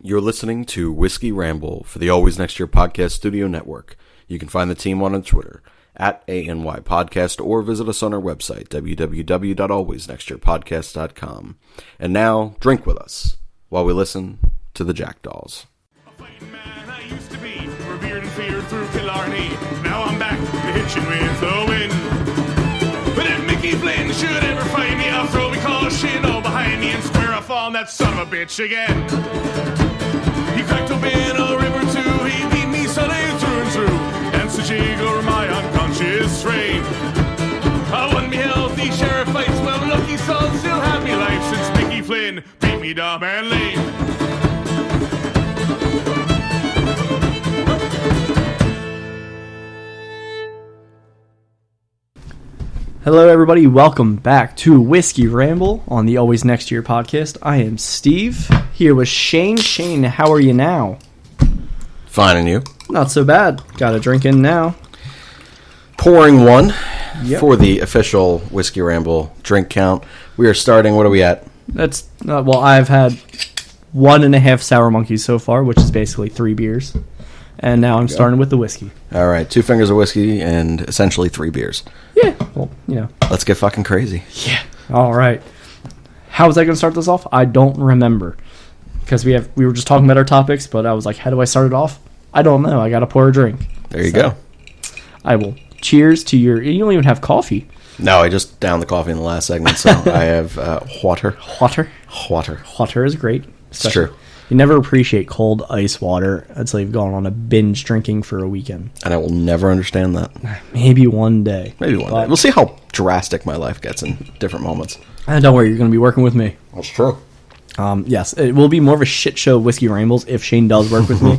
You're listening to Whiskey Ramble for the Always Next Year Podcast Studio Network. You can find the team on Twitter at ANY Podcast or visit us on our website, www.alwaysnextyearpodcast.com. And now, drink with us while we listen to the Jackdaws. A fighting man I used to be, revered and feared through Killarney. Now I'm back to hitching with the wind. But if Mickey Flynn should ever find me, I'll throw me caution all behind me and square off on that son of a bitch again. He cracked open a river too, he beat me Sunday through and through, and such over my unconscious frame. I won me healthy sheriff fights, well lucky son still had me life since Mickey Flynn beat me dumb and lame. Hello everybody, welcome back to Whiskey Ramble on the Always Next Year podcast. I am Steve, here with Shane. Shane, how are you now? Fine, and you? Not so bad. Got a drink in now. Pouring one Yep. for the official Whiskey Ramble drink count. We are starting, what are we at? That's, well, I've had 1.5 Sour Monkeys so far, which is basically 3 beers. And now I'm starting with the whiskey. All right, 2 fingers of whiskey and essentially 3 beers. Yeah, well, you know. Let's get fucking crazy. Yeah. All right. How was I going to start this off? I don't remember. Because we were just talking about our topics, but I was like, how do I start it off? I don't know. I got to pour a drink. There you go. I will cheers to your... You don't even have coffee. No, I just downed the coffee in the last segment, so I have water. Water? Water. Water is great. It's true. You never appreciate cold ice water until you've gone on a binge drinking for a weekend. And I will never understand that. Maybe one day. Maybe one day. We'll see how drastic my life gets in different moments. And don't worry, you're going to be working with me. That's true. Yes, it will be more of a shit show of Whiskey Rambles if Shane does work with me.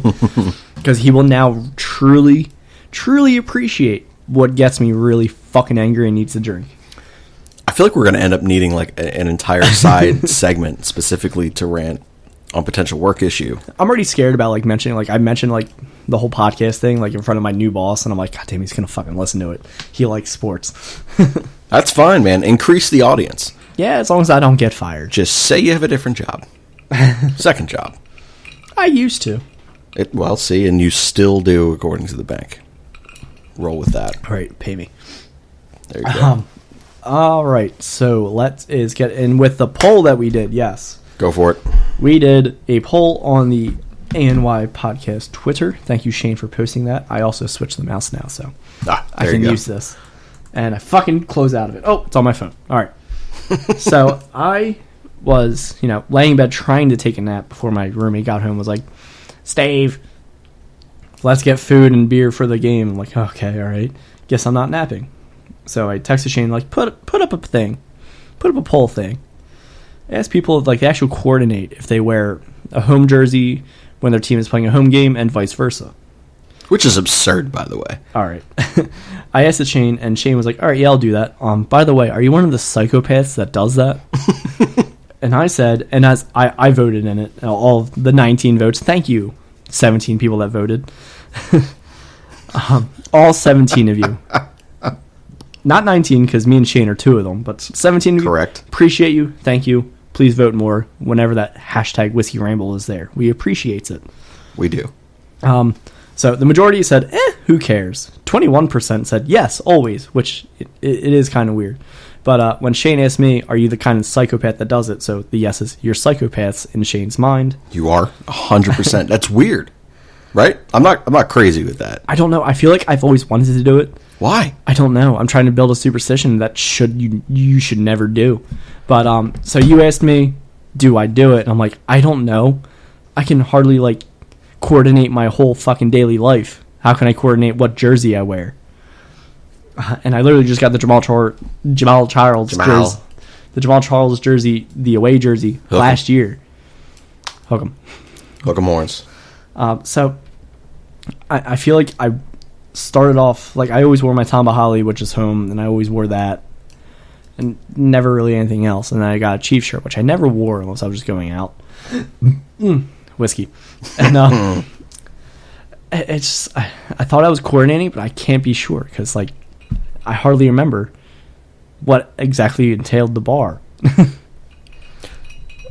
Because he will now truly, truly appreciate what gets me really fucking angry and needs to drink. I feel like we're going to end up needing like an entire side segment specifically to rant on potential work issue. I'm already scared about like mentioning, like I mentioned like the whole podcast thing like in front of my new boss, and I'm like, God damn, he's gonna fucking listen to it. He likes sports. That's fine, man. Increase the audience. Yeah, as long as I don't get fired. Just say you have a different job. Second job. I used to. Well, see, and you still do according to the bank. Roll with that. All right, pay me. There you go. All right, so let's get in with the poll that we did. Yes. Go for it. We did a poll on the ANY podcast Twitter. Thank you, Shane, for posting that. I also switched the mouse now, so I can use this. And I fucking close out of it. Oh, it's on my phone. All right. So I was, laying in bed trying to take a nap before my roommate got home. Was like, Steve, let's get food and beer for the game. I'm like, okay, all right. Guess I'm not napping. So I texted Shane, like, put up a thing. Put up a poll thing. Ask people if, like, they actually coordinate if they wear a home jersey when their team is playing a home game and vice versa. Which is absurd, by the way. All right. I asked Shane, and Shane was like, all right, yeah, I'll do that. By the way, are you one of the psychopaths that does that? And I said, and as I voted in it, all of the 19 votes, thank you, 17 people that voted. All 17 of you. Not 19, because me and Shane are 2 of them, but 17 of you. Correct. Appreciate you. Thank you. Please vote more whenever that hashtag Whiskey Ramble is there. We appreciate it. We do. So the majority said, who cares? 21% said, yes, always, which it is kind of weird. But when Shane asked me, are you the kind of psychopath that does it? So the yes is, you're psychopaths in Shane's mind. You are 100%. That's weird, right? I'm not crazy with that. I don't know. I feel like I've always wanted to do it. Why? I don't know. I'm trying to build a superstition that you should never do. But so you asked me, do I do it? And I'm like, I don't know. I can hardly like coordinate my whole fucking daily life. How can I coordinate what jersey I wear? And I literally just got the Jamal Charles jersey, the Jamal Charles jersey, the away jersey last year. Hook 'em horns. So I feel like I started off like I always wore my Tom Bahali, which is home, and I always wore that, and never really anything else. And then I got a Chiefs shirt, which I never wore unless I was just going out. Whiskey, and it's just, I thought I was coordinating, but I can't be sure because like I hardly remember what exactly entailed the bar.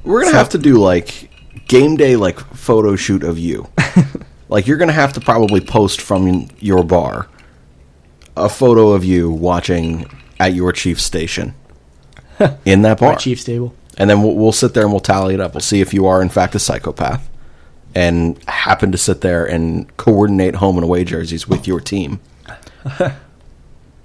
We're gonna have to do like game day like photo shoot of you. Like you're gonna have to probably post from your bar a photo of you watching at your Chiefs station in that bar. Chiefs table. And then we'll sit there and we'll tally it up. We'll see if you are in fact a psychopath and happen to sit there and coordinate home and away jerseys with your team.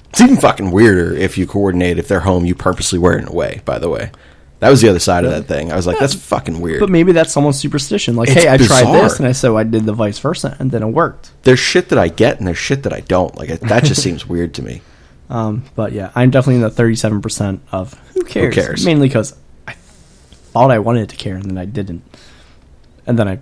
It's even fucking weirder if you coordinate if they're home, you purposely wear it away, by the way. That was the other side of that thing. I was like, that's fucking weird. But maybe that's someone's superstition. Like, It's hey, I tried bizarre. this, and I did the vice versa, and then it worked. There's shit that I get and there's shit that I don't. Like, that just seems weird to me. But yeah, I'm definitely in the 37% of who cares? Who cares? Mainly because I thought I wanted to care, and then I didn't. And then I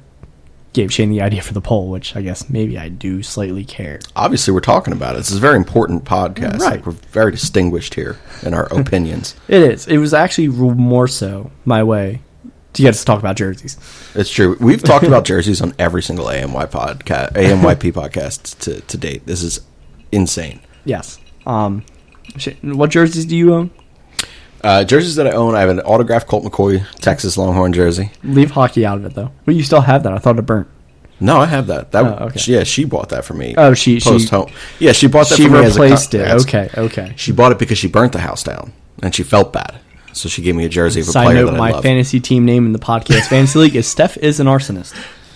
gave Shane the idea for the poll, which I guess maybe I do slightly care. Obviously, we're talking about it. This is a very important podcast. Right. Like, we're very distinguished here in our opinions. It is. It was actually more so my way to get us to talk about jerseys. It's true. We've talked about jerseys on every single AMYP podcast to date. This is insane. Yes. What jerseys do you own? Jerseys that I own, I have an autographed Colt McCoy Texas Longhorn jersey. Leave hockey out of it, though. Well, you still have that. I thought it burnt. No, I have that. Okay. Yeah, she bought that for me. Oh, she home. Yeah, she bought that she for me. replaced it. Okay. She bought it because she burnt the house down and she felt bad, so she gave me a jersey of a Side player note: that I my love. fantasy team name in the podcast fantasy league is Steph is an arsonist.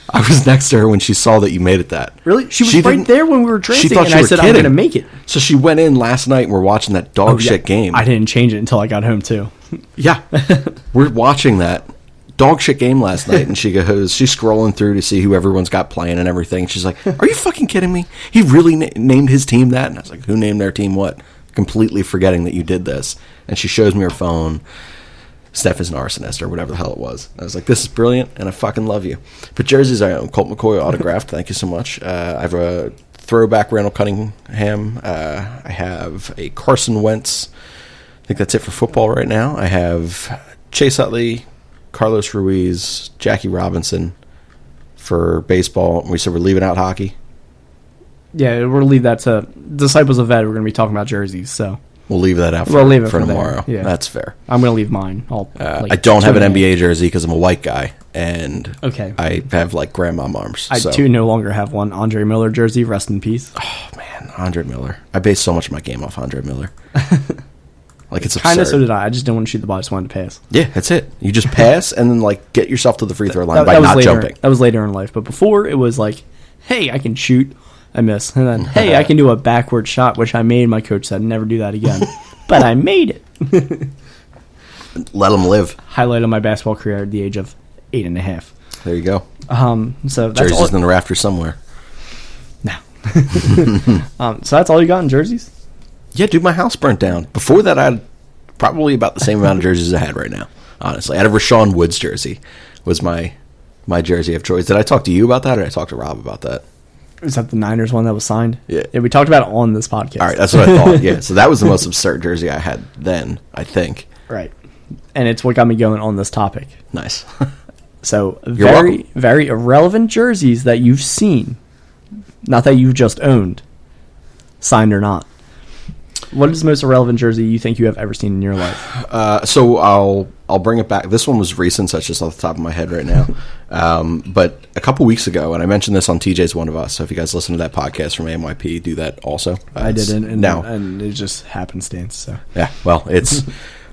I was next to her when she saw that you made it that. Really? She was right didn't- there when we were drafting, She thought and you I were said, kidding. I'm going to make it. So she went in last night and we're watching that dog shit game. I didn't change it until I got home, too. Yeah. We're watching that dog shit game last night and she's scrolling through to see who everyone's got playing and everything. She's like, are you fucking kidding me? He really named his team that? And I was like, who named their team what? Completely forgetting that you did this. And she shows me her phone. Steph is an arsonist or whatever the hell it was. I was like, this is brilliant and I fucking love you. But jerseys I own. Colt McCoy autographed. Thank you so much. I have a throwback Randall Cunningham. I have a Carson Wentz. I think that's it for football right now. I have Chase Utley, Carlos Ruiz, Jackie Robinson for baseball. We said we're leaving out hockey. Yeah, we're going to leave that to Disciples of Ed. We're going to be talking about jerseys, so. We'll leave that out We'll leave it for for tomorrow. there. Yeah. That's fair. I'm going to leave mine. I don't have an NBA jersey because I'm a white guy, and Okay. I have like grandma arms. I, so. too, no longer have one Andre Miller jersey. Rest in peace. Oh, man, Andre Miller. I base so much of my game off Andre Miller. Like, it's Kind of absurd. so did I. I just didn't want to shoot the ball. I just wanted to pass. Yeah, that's it. You just pass and then, like, get yourself to the free throw line by was not later, jumping. That was later in life. But before, it was like, hey, I can shoot. I miss. And then, hey, I can do a backward shot, which I made. My coach said, never do that again. But I made it. Let them live. Highlight of my basketball career at the age of 8.5. There you go. So that's Jerseys all. in the rafters somewhere. No. So that's all you got in jerseys? Yeah, dude, my house burnt down. Before that, I had probably about the same amount of jerseys I had right now, honestly. I had a Rashawn Woods jersey was my jersey of choice. Did I talk to you about that, or did I talk to Rob about that? Is that the Niners one that was signed? Yeah. We talked about it on this podcast. All right, that's what I thought. Yeah, so that was the most absurd jersey I had then, I think. Right. And it's what got me going on this topic. Nice. So You're very, welcome. very irrelevant jerseys that you've seen, not that you've just owned, signed or not. What is the most irrelevant jersey you think you have ever seen in your life? So I'll bring it back. This one was recent, so it's just off the top of my head right now. But a couple weeks ago, and I mentioned this on TJ's One of Us, so if you guys listen to that podcast from AMYP, do that also. I didn't, now. and it just happenstance. So Yeah, well, it's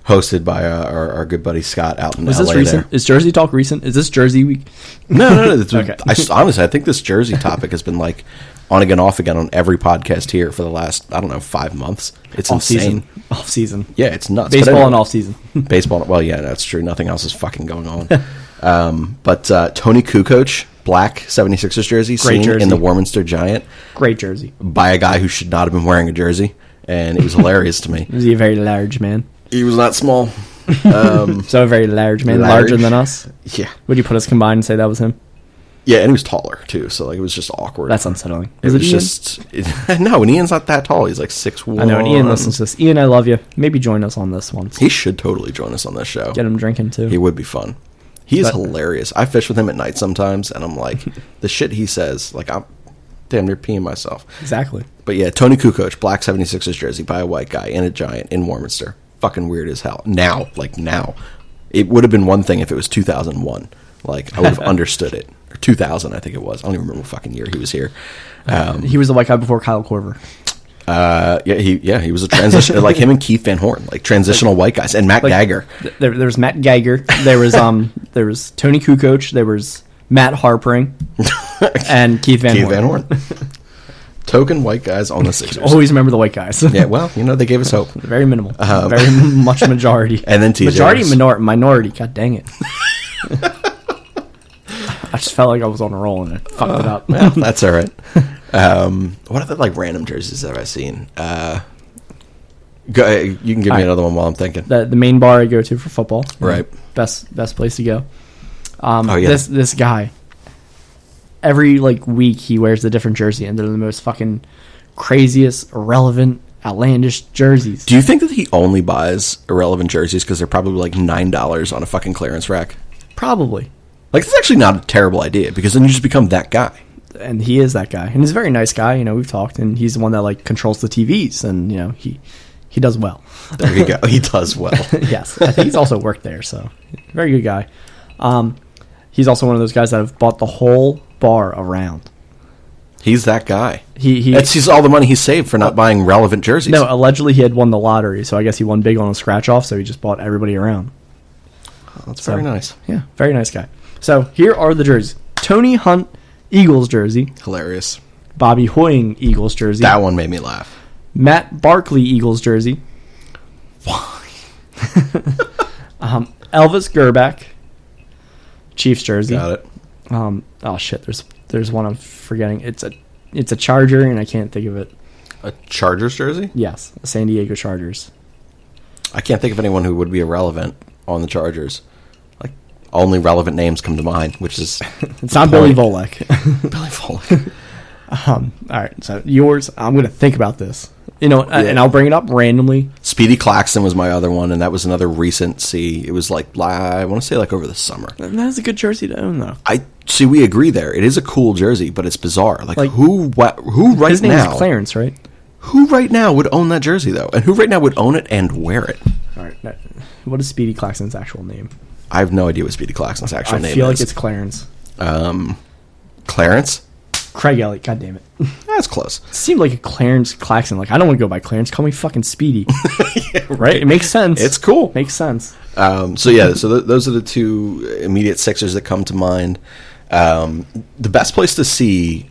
hosted by our good buddy Scott out in was LA this recent? there. Is Jersey Talk recent? Is this Jersey week? No. It's, Okay. Honestly, I think this jersey topic has been like on again, off again on every podcast here for the last, 5 months. It's insane. Off season. Yeah, it's nuts. Baseball But and off season. Baseball. Well, yeah, that's true. Nothing else is fucking going on. But Tony Kukoc, black 76ers jersey, Great seen jersey. in the Warminster Giant Great jersey. by a guy who should not have been wearing a jersey, and it was hilarious to me. Is he a very large man? He was not small. So a very large man, Large. larger than us. Yeah, Would you put us combined and say that was him? yeah, and he was taller too, so like it was just awkward. That's unsettling. it Is was it Ian? just no, and Ian's not that tall. He's like 6'1". I know, and Ian listens to this. Ian, I love you. Maybe join us on this once. He should totally join us on this show. Get him drinking too. He would be fun. He is But- hilarious. I fish with him at night sometimes, and I'm like, the shit he says, like I'm damn near peeing myself. Exactly. But yeah, Tony Kukoc, black 76ers jersey by a white guy in a Giant in Warminster. Fucking weird as hell. Now. It would have been one thing if it was 2001. Like, I would have understood it. Or 2000, I think it was. I don't even remember what fucking year he was here. He was the white guy before Kyle Korver. He was a transition, like him and Keith Van Horn, like transitional white guys, and Matt Geiger. There was Matt Geiger. There was Tony Kukoc. There was Matt Harpering, and Keith Van Horn. Token white guys on the Sixers. Always remember the white guys. Yeah, well, they gave us hope. Very minimal. Very much majority. And then TJ majority minority. God dang it. I just felt like I was on a roll and I fucked it up. Well, that's all right. What other like random jerseys have I seen? You can give me another one while I'm thinking. The main bar I go to for football. Right. Best place to go. Oh yeah. This guy. Every like week he wears a different jersey, and they're the most fucking craziest, irrelevant, outlandish jerseys. Do you think that he only buys irrelevant jerseys because they're probably like $9 on a fucking clearance rack? Probably. Like, it's actually not a terrible idea, because then you just become that guy. And he is that guy. And he's a very nice guy. We've talked, and he's the one that, like, controls the TVs. And, he does well. There you go. He does well. Yes. I think he's also worked there, so very good guy. He's also one of those guys that have bought the whole bar around. He's that guy. He's all the money he saved for not buying relevant jerseys. No, allegedly he had won the lottery, so I guess he won big on a scratch-off, so he just bought everybody around. Oh, that's very nice. Yeah, very nice guy. So, here are the jerseys. Tony Hunt, Eagles jersey. Hilarious. Bobby Hoying, Eagles jersey. That one made me laugh. Matt Barkley, Eagles jersey. Why? Elvis Gerback, Chiefs jersey. Got it. Oh shit, there's one I'm forgetting. It's a Charger, and I can't think of it. A Chargers jersey? Yes, a San Diego Chargers. I can't think of anyone who would be irrelevant on the Chargers. Like, only relevant names come to mind, which is... It's not Billy Volek. Billy Volek. All right, so yours, I'm going to think about this. And I'll bring it up randomly. Speedy Claxton was my other one, and that was another recency. It was like, I want to say like over the summer. And that is a good jersey to own, though. We agree there. It is a cool jersey, but it's bizarre. Like who right now... His name is Clarence, right? Who right now would own that jersey, though? And who right now would own it and wear it? All right. What is Speedy Claxton's actual name? I have no idea what Speedy Claxton's actual name is. I feel like it's Clarence. Clarence? Craig Elliott, god damn it. That's close. It seemed like a Clarence Claxton. Like, I don't want to go by Clarence. Call me fucking Speedy. Yeah, right? It makes sense. It's cool. Makes sense. Those are the two immediate Sixers that come to mind. The best place to see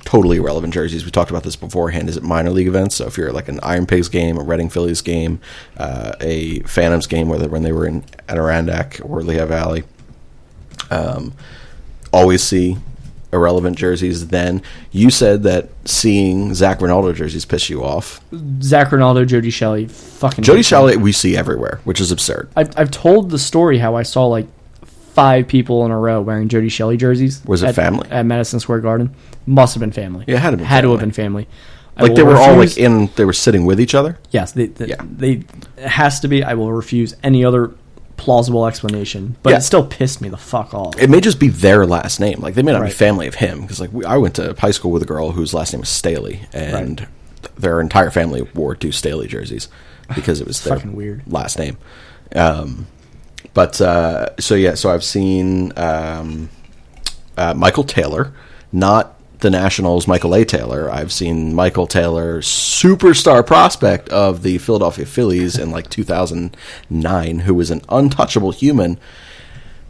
totally irrelevant jerseys, we talked about this beforehand, is at minor league events. So if you're like an Iron Pigs game, a Reading Phillies game, a Phantoms game, whether when they were in Adirondack or Lehigh Valley, always see irrelevant jerseys. Then you said that seeing Zach Ronaldo jerseys piss you off. Zach Ronaldo, Jody Shelley, fucking Jody Shelley we see everywhere, which is absurd. I've told the story how I saw like 5 people in a row wearing Jody Shelley jerseys. Was it family? At Madison Square Garden. Must have been family. Yeah, it had to have been family. Like they were all like they were sitting with each other? Yes, it has to be. I will refuse any other plausible explanation, but it still pissed me the fuck off. It may just be their last name. Like, they may not be family of him, because like I went to high school with a girl whose last name was Staley, and their entire family wore 2 Staley jerseys because it was their fucking weird last name. So I've seen Michael Taylor, not the Nationals' Michael A. Taylor. I've seen Michael Taylor, superstar prospect of the Philadelphia Phillies in like 2009, who was an untouchable human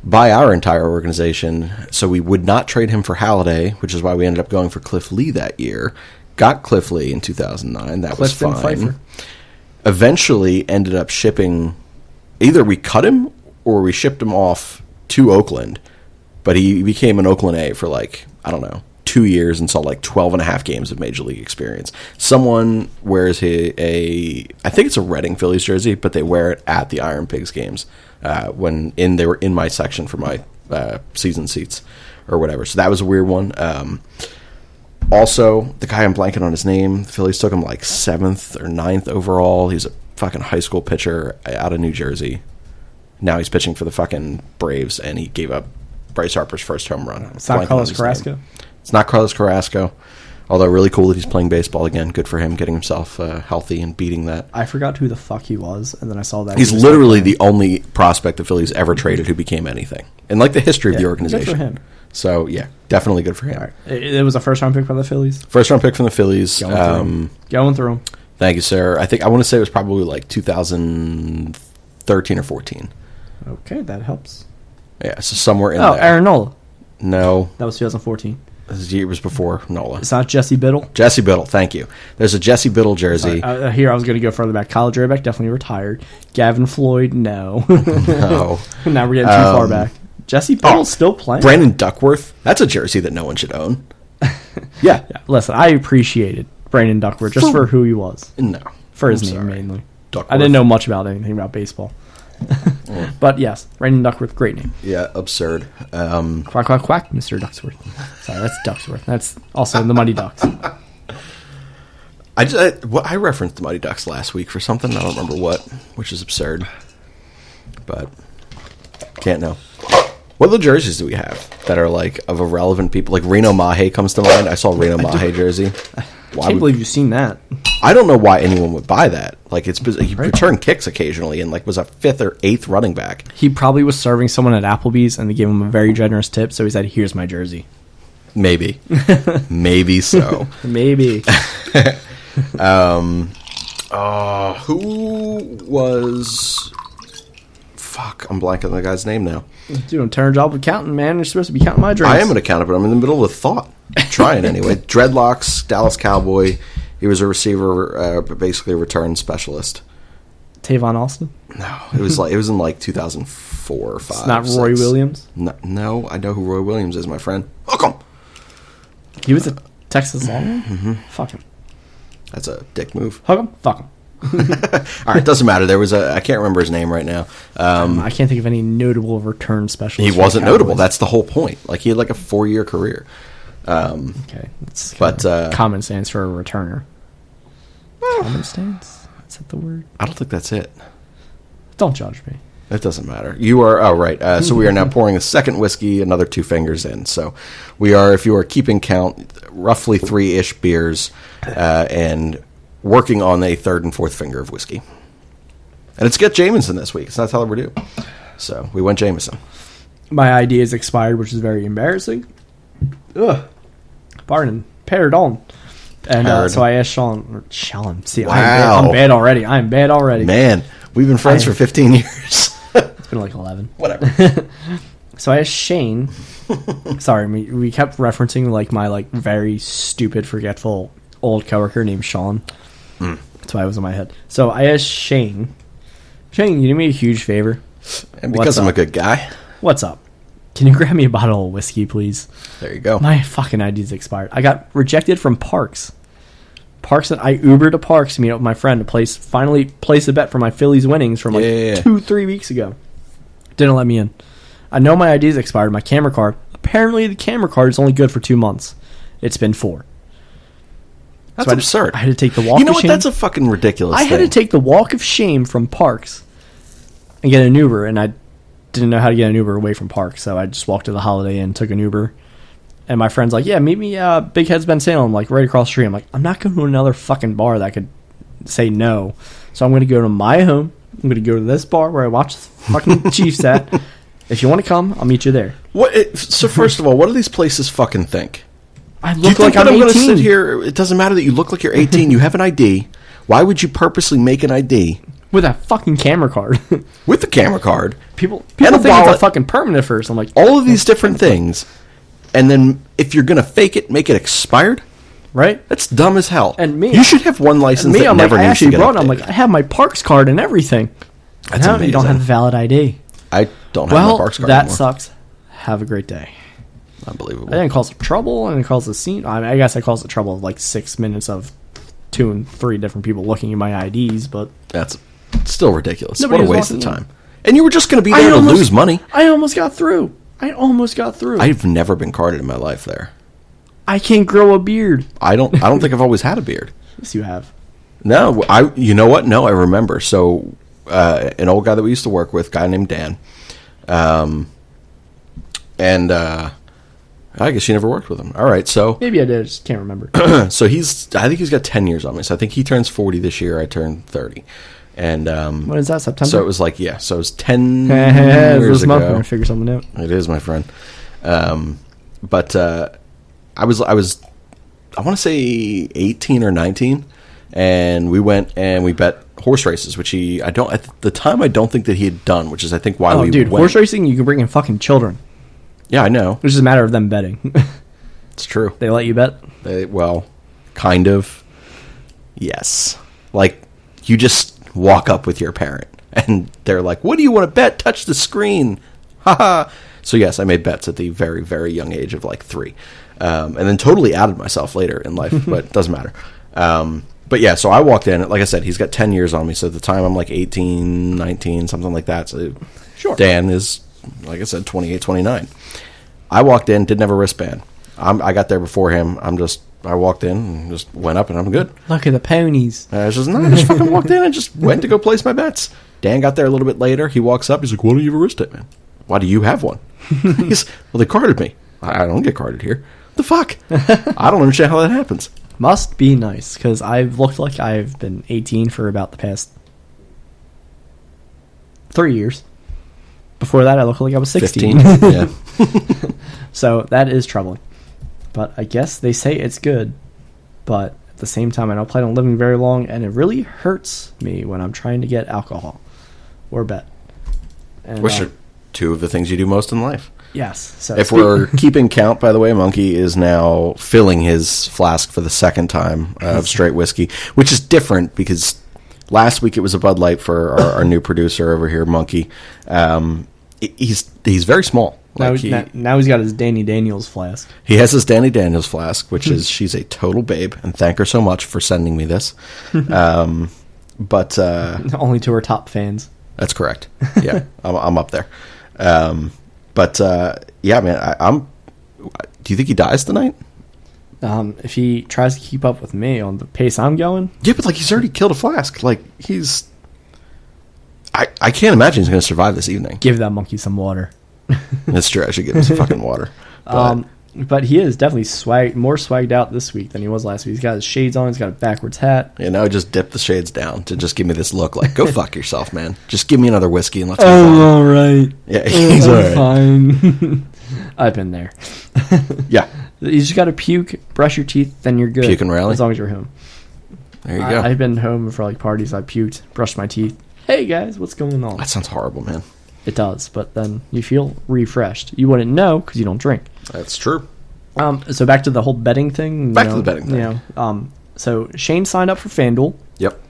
by our entire organization. So we would not trade him for Halladay, which is why we ended up going for Cliff Lee that year. Got Cliff Lee in 2009. That was fine. Pfeiffer. Eventually ended up shipping... Either we cut him or we shipped him off to Oakland. But he became an Oakland A for like, I don't know, 2 years and saw like 12 and a half games of Major League experience. Someone wears I think it's a Reading Phillies jersey, but they wear it at the Iron Pigs games they were in my section for my season seats or whatever. So that was a weird one. Also, the guy I'm blanking on his name, the Phillies took him like 7th or 9th overall. He's a fucking high school pitcher out of New Jersey. Now he's pitching for the fucking Braves, and he gave up Bryce Harper's first home run. It's not Carlos Carrasco? It's not Carlos Carrasco. Although really cool that he's playing baseball again. Good for him, getting himself healthy and beating that. I forgot who the fuck he was, and then I saw that. He's literally the only prospect the Phillies ever traded who became anything in like the history of the organization. Good for him. So yeah, definitely good for him. All right. It was a first round pick from the Phillies. First round pick from the Phillies. Going through him. Thank you, sir. I want to say it was probably like 2013 or 14. Okay, that helps. Yeah, so somewhere in there. Aaron Nola. No, that was 2014. This year was before Nola. It's not Jesse Biddle. Jesse Biddle, thank you. There's a Jesse Biddle jersey. Here, I was going to go further back. Kyle Drabeck, definitely retired. Gavin Floyd, no. No. Now we're getting too far back. Jesse Biddle's still playing. Brandon Duckworth, that's a jersey that no one should own. Yeah. Listen, I appreciated Brandon Duckworth just for who he was. No. For his name, mainly. Duckworth. I didn't know much about anything about baseball. But yes, Brandon Duckworth, great name. Yeah, absurd. Quack, quack, quack, Mr. Ducksworth. Sorry, that's Ducksworth. That's also the Mighty Ducks. I referenced the Mighty Ducks last week for something. I don't remember what, which is absurd. But can't know. What other jerseys do we have that are like of irrelevant people? Like Reno Mahe comes to mind. I saw Reno Mahe jersey. I can't believe you've seen that. I don't know why anyone would buy that. Like he returned kicks occasionally and like was a 5th or 8th running back. He probably was serving someone at Applebee's and they gave him a very generous tip, so he said, "Here's my jersey." Maybe. Maybe so. Maybe. Who was... Fuck, I'm blanking on the guy's name now. Dude, turn a job of accountant, man. You're supposed to be counting my drinks. I am an accountant, but I'm in the middle of a thought. Trying anyway. Dreadlocks, Dallas Cowboy. He was a receiver, basically a return specialist. Tavon Austin? No, it was in like 2004 or 5. It's not Roy Williams? No, I know who Roy Williams is, my friend. Hook him! He was a Texas Longhorn? Mm-hmm. Fuck him. That's a dick move. Hook him? Fuck him. All right, doesn't matter. There was I can't remember his name right now. I can't think of any notable return specialists. He wasn't notable. That's the whole point. Like he had like a 4-year career. Okay, that's common stance for a returner. Common stance? Is that the word? I don't think that's it. Don't judge me. It doesn't matter. You are right. So we are now pouring a second whiskey, another 2 fingers in. So we are, if you are keeping count, roughly 3-ish beers, and working on a 3rd and 4th finger of whiskey. And it's Get Jameson this week. It's not Tyler Purdue. So we went Jameson. My ID is expired, which is very embarrassing. Ugh. Pardon. Pardon. And so I asked Sean. See, wow. I'm bad already. I'm bad already. Man, we've been friends for 15 years. It's been like 11. Whatever. So I asked Shane. Sorry, we kept referencing like my like very stupid, forgetful old coworker named Sean. That's why it was in my head. So I asked Shane. Shane, you do me a huge favor. And because I'm a good guy. What's up? Can you grab me a bottle of whiskey, please? There you go. My fucking ID's expired. I got rejected from Parks. Parks that I Ubered to Parks to meet up with my friend to finally place a bet for my Phillies winnings from 2-3 weeks ago. Didn't let me in. I know my ID's expired, my camera card. Apparently the camera card is only good for 2 months. It's been 4. That's absurd. I had to take the walk You know of what? shame. That's a fucking ridiculous thing. I had to take the walk of shame from Parks and get an Uber, and I didn't know how to get an Uber away from Parks, so I just walked to the Holiday Inn, took an Uber. And my friend's like, "Yeah, meet me Big Head's Ben Salem, like right across the street." I'm like, "I'm not going to another fucking bar that could say no." So I'm going to go to my home. I'm going to go to this bar where I watch the fucking Chiefs at. If you want to come, I'll meet you there. So first of all, what do these places fucking think? I look like I'm going to 18. sit here? It doesn't matter that you look like you're 18. You have an ID. Why would you purposely make an ID with a fucking camera card? With the camera card, people and think it's a fucking permanent first. I'm like, all of these different things, and then if you're gonna fake it, make it expired. Right? That's dumb as hell. And me, you should have one license that never needs to get updated. I'm like, I have my Parks card and everything. That's amazing. You don't have a valid ID. I don't have my Parks card anymore. That sucks. Have a great day. Unbelievable. I didn't cause it trouble. I didn't cause it scene. I guess I caused it trouble of like 6 minutes of 2 and 3 different people looking at my IDs, but that's still ridiculous. Nobody what a waste of time. And you were just going to be there to lose money. I almost got through. I've never been carded in my life there. I can't grow a beard. I don't think I've always had a beard. Yes, you have. No, you know what? No, I remember. So, an old guy that we used to work with, a guy named Dan, and I guess you never worked with him. All right, so Maybe I did. I just can't remember. so I think he's got 10 years on me. So I think he turns 40 this year. I turn 30. And when is that, September? So it was like, yeah, so it was 10 years years ago. We're ago. going to figure something out. It is, my friend. But I was I want to say 18 or 19, and we went and we bet horse races, which at the time I don't think that he had done, which is I think why we dude, went. horse racing, you can bring in fucking children. Yeah, I know. It's just a matter of them betting. It's true. They let you bet? Well, kind of. Yes. Like, you just walk up with your parent, and they're like, what do you want to bet? Touch the screen. Haha. So, yes, I made bets at the very, very young age of, like, 3. And then totally outed myself later in life, but it doesn't matter. But, yeah, so I walked in. Like I said, he's got 10 years on me. So, at the time, I'm, like, 18, 19, something like that. So, sure. Dan is, like I said, 28, 29. I walked in, didn't have a wristband. I got there before him. I walked in and just went up, and I'm good. Look at the ponies. I just fucking walked in and just went to go place my bets. Dan got there a little bit later. He walks up. He's like, why don't you have a wristband, man? Why do you have one? Well, they carded me. I don't get carded here. The fuck? I don't understand how that happens. Must be nice, because I've looked like I've been 18 for about the past 3 years. Before that, I looked like I was 16. 15, yeah. So that is troubling. But I guess they say it's good. But at the same time, I don't plan on living very long, and it really hurts me when I'm trying to get alcohol or bet. And, Which are two of the things you do most in life. Yes. So if we're keeping count, by the way, Monkey is now filling his flask for the second time of straight whiskey, which is different because last week it was a Bud Light for our new producer over here, Monkey. He's very small. Now he's got his Danny Daniels flask. He has his Danny Daniels flask, which is, she's a total babe, and thank her so much for sending me this. But only to her top fans. That's correct. Yeah, I'm up there. Yeah, man, do you think he dies tonight? If he tries to keep up with me on the pace I'm going. Yeah, but like he's already killed a flask. Like I can't imagine he's going to survive this evening. Give that monkey some water. That's true. I should give him some fucking water. But he is definitely more swagged out this week than he was last week. He's got his shades on. He's got a backwards hat. Yeah, now just dip the shades down to just give me this look like, go fuck yourself, man. Just give me another whiskey and let's go. All right. Yeah, he's all right. Fine. I've been there. Yeah. You just got to puke, brush your teeth, then you're good. Puke and rally? As long as you're home. There you go. I've been home for like parties. I puked, brushed my teeth. Hey guys, what's going on? That sounds horrible, man. It does, but then you feel refreshed. You wouldn't know because you don't drink. That's true. So back to the whole betting thing. Back to the betting thing. So Shane signed up for Fan Duel. Yep.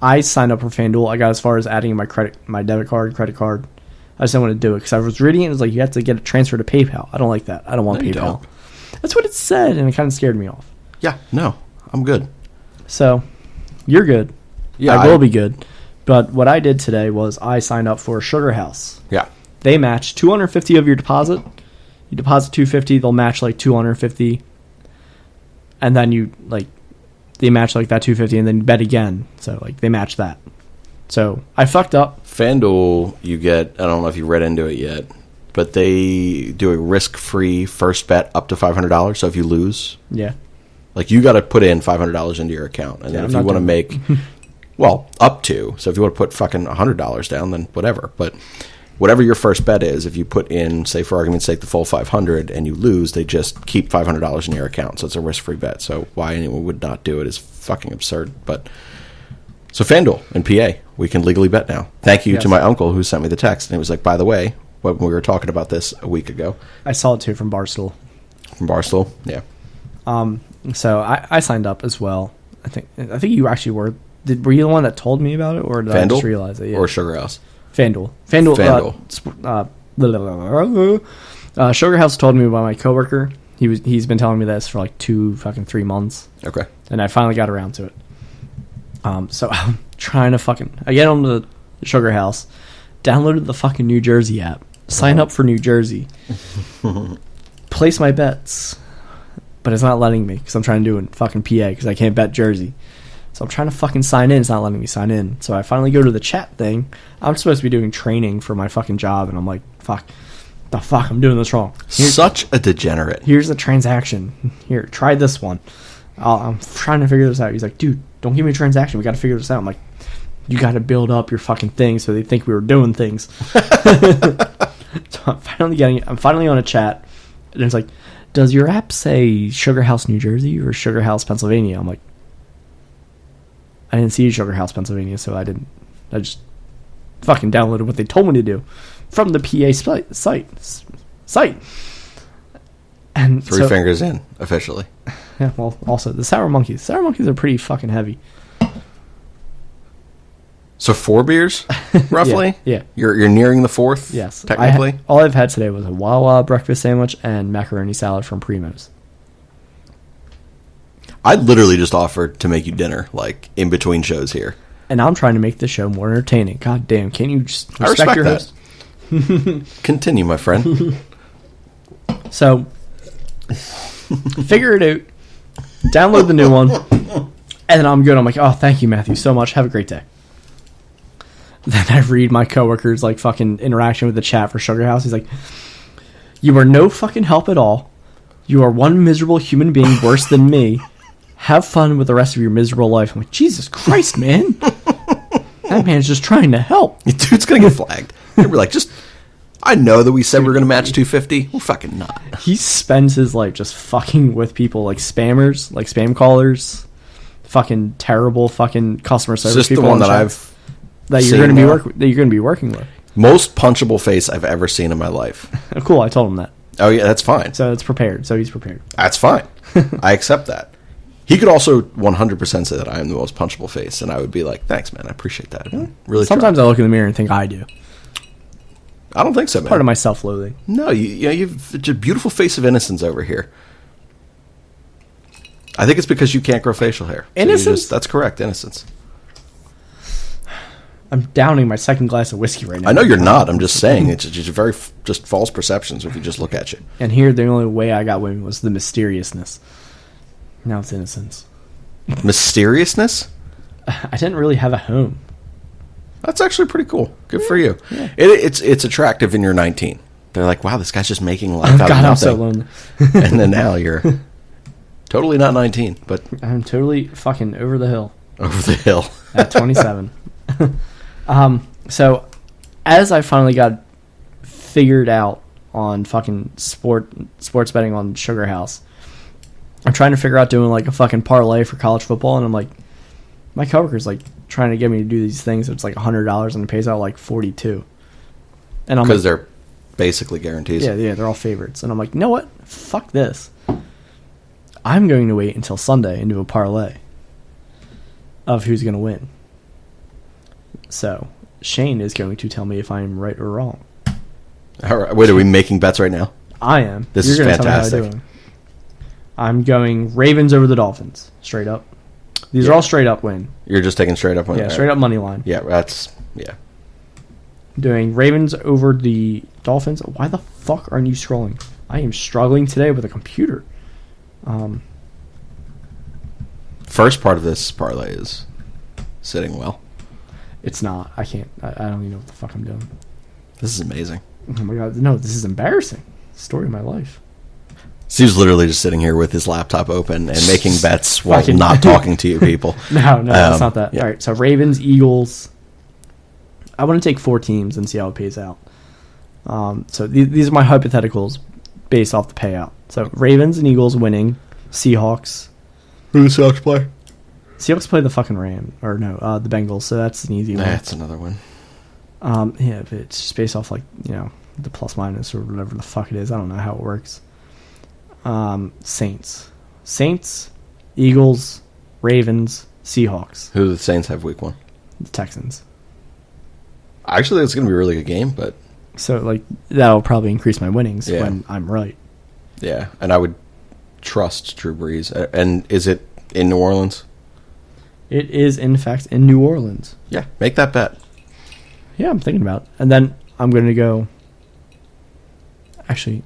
I signed up for Fan Duel. I got as far as adding my debit card, credit card. I just didn't want to do it because I was reading it. It was like you have to get a transfer to PayPal. I don't like that. I don't want PayPal. Don't. That's what it said, and it kind of scared me off. Yeah. No, I'm good. So you're good. Yeah, I will be good. But what I did today was I signed up for Sugar House. Yeah. They match $250 of your deposit. You deposit $250, they'll match like $250, and then they match like that $250, and then you bet again. So like they match that. So I fucked up. FanDuel, you get, I don't know if you read into it yet, but they do a risk-free first bet up to $500. So if you lose, yeah, like you got to put in $500 into your account, and then if you want to make, well, up to. So if you want to put fucking $100 down, then whatever. But whatever your first bet is, if you put in, say for argument's sake, the full $500 and you lose, they just keep $500 in your account. So it's a risk-free bet. So why anyone would not do it is fucking absurd. But so FanDuel in PA, we can legally bet now. Thank you to my uncle who sent me the text, and he was like, by the way, when we were talking about this a week ago. I saw it too from Barstool. From Barstool, yeah. So I signed up as well. I think you actually were. Were you the one that told me about it, or did I just realize it? Yeah. Or Sugar House? FanDuel. Sugar House told me about my coworker. He's been telling me this for like 3 months. Okay. And I finally got around to it. So I'm trying to I get on the Sugar House, downloaded the fucking New Jersey app, sign up for New Jersey, place my bets, but it's not letting me because I'm trying to do it in fucking PA because I can't bet Jersey. So I'm trying to fucking sign in. It's not letting me sign in. So I finally go to the chat thing. I'm supposed to be doing training for my fucking job, and I'm like, fuck. The fuck, I'm doing this wrong. Such a degenerate. Here's the transaction. Here, try this one. I'm trying to figure this out. He's like, dude, don't give me a transaction. We got to figure this out. I'm like, you got to build up your fucking thing so they think we were doing things. So I'm finally on a chat, and it's like, does your app say Sugar House, New Jersey, or Sugar House, Pennsylvania? I'm like, I didn't see Sugar House, Pennsylvania, so I just fucking downloaded what they told me to do from the PA site. And Three fingers in, officially. Yeah, well, also, the sour monkeys. Sour monkeys are pretty fucking heavy. So 4 beers, roughly? Yeah. You're nearing the 4th? Yes. Technically? All I've had today was a Wawa breakfast sandwich and macaroni salad from Primo's. I literally just offered to make you dinner, like, in between shows here. And I'm trying to make the show more entertaining. God damn, can't you just respect your host? Continue, my friend. So, figure it out. Download the new one. And then I'm good. I'm like, oh, thank you, Matthew, so much. Have a great day. Then I read my coworker's like fucking interaction with the chat for Sugar House. He's like, you are no fucking help at all. You are one miserable human being worse than me. Have fun with the rest of your miserable life. I'm like, Jesus Christ, man. That man's just trying to help. Dude's going to get flagged. He'll be like, I know that we said we were going to match 250. We're fucking not. He spends his life just fucking with people like spammers, like spam callers, fucking terrible fucking customer service Is this people. the one that you're going to be working with. Most punchable face I've ever seen in my life. Cool, I told him that. Oh yeah, that's fine. So it's prepared. So he's prepared. That's fine. I accept that. He could also 100% say that I am the most punchable face, and I would be like, "Thanks, man. I appreciate that." Really. Sometimes I look in the mirror and think I do. I don't think so, man. Part of my self-loathing. No, you've a beautiful face of innocence over here. I think it's because you can't grow facial hair. Innocence? That's correct, innocence. I'm downing my second glass of whiskey right now. I know you're not. I'm just saying it's just very just false perceptions if you just look at you. And here, the only way I got women was the mysteriousness. Now it's innocence. Mysteriousness? I didn't really have a home. That's actually pretty cool. Good for you. Yeah. It's attractive when you're 19. They're like, wow, this guy's just making life out of nothing. I'm so lonely. And then now you're totally not 19, but I'm totally fucking over the hill. Over the hill. At 27. So, as I finally got figured out on fucking sports betting on Sugar House, I'm trying to figure out doing like a fucking parlay for college football, and I'm like, my coworker's like trying to get me to do these things. It's like $100 and it pays out like $42. And I'm because like, they're basically guarantees. Yeah, they're all favorites. And I'm like, you know what? Fuck this. I'm going to wait until Sunday and do a parlay of who's going to win. So, Shane is going to tell me if I am right or wrong. All right. Wait, are we making bets right now? I am. This is fantastic. I'm going Ravens over the Dolphins. Straight up. These are all straight up win. You're just taking straight up? Yeah, straight up money line. Yeah, yeah. Doing Ravens over the Dolphins. Why the fuck aren't you scrolling? I am struggling today with a computer. First part of this parlay is sitting well. It's not. I can't. I don't even know what the fuck I'm doing. This is amazing. Oh my god. No, this is embarrassing. Story of my life. Steve's literally just sitting here with his laptop open and making bets while not talking to you people. No, it's not that. Yeah. All right, so Ravens, Eagles. I want to take 4 teams and see how it pays out. So these are my hypotheticals based off the payout. So Ravens and Eagles winning. Seahawks. Who do the Seahawks play? Seahawks play the fucking the Bengals. So that's an easy one. That's another one. Yeah, but it's just based off the plus minus or whatever the fuck it is. I don't know how it works. Saints, Eagles, Ravens, Seahawks. Who do the Saints have week 1? The Texans. Actually, it's going to be a really good game, but so that'll probably increase my winnings when I'm right. Yeah, and I would trust Drew Brees. And is it in New Orleans? It is, in fact, in New Orleans. Yeah, make that bet. Yeah, I'm thinking about it. And then I'm going to go... Actually,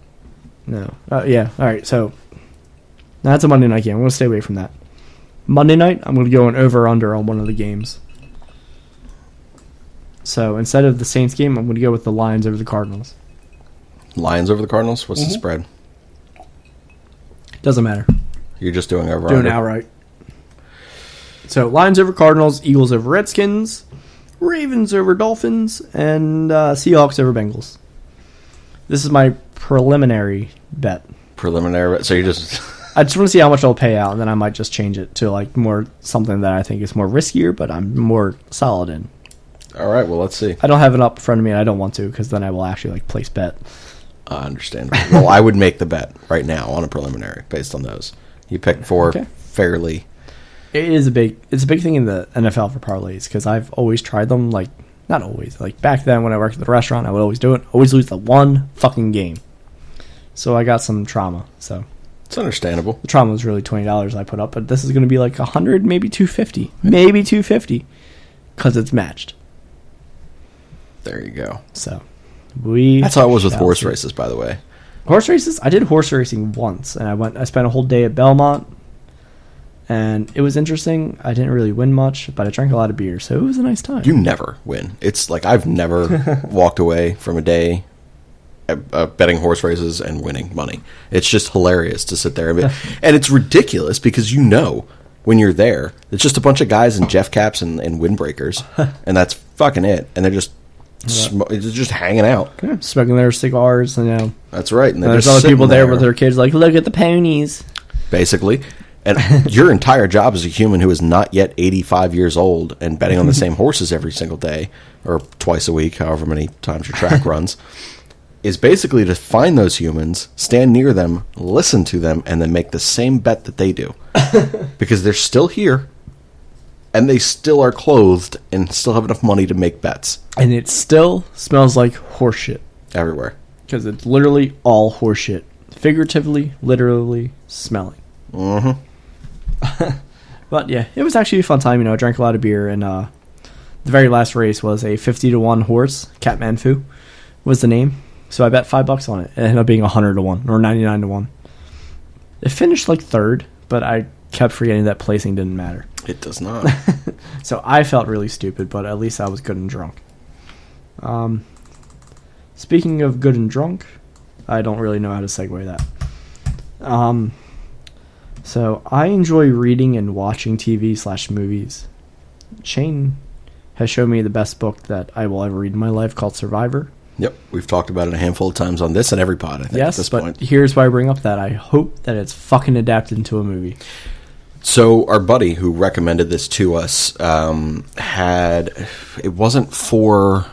no. Yeah, all right, so... That's a Monday night game. I'm going to stay away from that. Monday night, I'm going to go an over-under on one of the games. So instead of the Saints game, I'm going to go with the Lions over the Cardinals. Lions over the Cardinals? What's the spread? Doesn't matter. You're just doing over. Doing outright. So Lions over Cardinals, Eagles over Redskins, Ravens over Dolphins, and Seahawks over Bengals. This is my preliminary bet. Preliminary. So you just. I just want to see how much I'll pay out, and then I might just change it to like more something that I think is more riskier, but I'm more solid in. All right. Well, let's see. I don't have it up in front of me, and I don't want to because then I will actually like place bet. Understandable. Well, I would make the bet right now on a preliminary based on those. You picked 4 fairly. It's a big thing in the NFL for parlays because I've always tried them. Like not always. Like back then when I worked at the restaurant, I would always do it. Always lose the one fucking game. So I got some trauma. So it's understandable. The trauma was really $20 I put up, but this is going to be like $100, maybe $250, maybe $250, because it's matched. There you go. So that's how it was with horse races, by the way. Horse races? I did horse racing once, and I spent a whole day at Belmont, and it was interesting. I didn't really win much, but I drank a lot of beer, so it was a nice time. You never win. It's like I've never walked away from a day betting horse races and winning money. It's just hilarious to sit there. And it's ridiculous because when you're there, it's just a bunch of guys in Jeff caps and windbreakers, and that's fucking it. And they're just just hanging out. Yeah, smoking their cigars. That's right. And there's other people there with their kids like, look at the ponies. Basically. And your entire job as a human who is not yet 85 years old and betting on the same horses every single day or twice a week, however many times your track runs, is basically to find those humans, stand near them, listen to them, and then make the same bet that they do. Because they're still here, and they still are clothed and still have enough money to make bets. And it still smells like horseshit. Everywhere. Because it's literally all horseshit. Figuratively, literally smelling. Mm-hmm. But yeah, it was actually a fun time. I drank a lot of beer, and the very last race was a 50-1 horse. Catmanfu was the name. So I bet $5 on it. It ended up being 100-1 or 99-1. It finished like third, but I kept forgetting that placing didn't matter. It does not. So I felt really stupid, but at least I was good and drunk. Speaking of good and drunk, I don't really know how to segue that. So I enjoy reading and watching TV/movies. Shane has shown me the best book that I will ever read in my life called Survivor. Yep, we've talked about it a handful of times on this and every pod, I think, at this point. Here's why I bring up that. I hope that it's fucking adapted into a movie. So our buddy who recommended this to us it wasn't for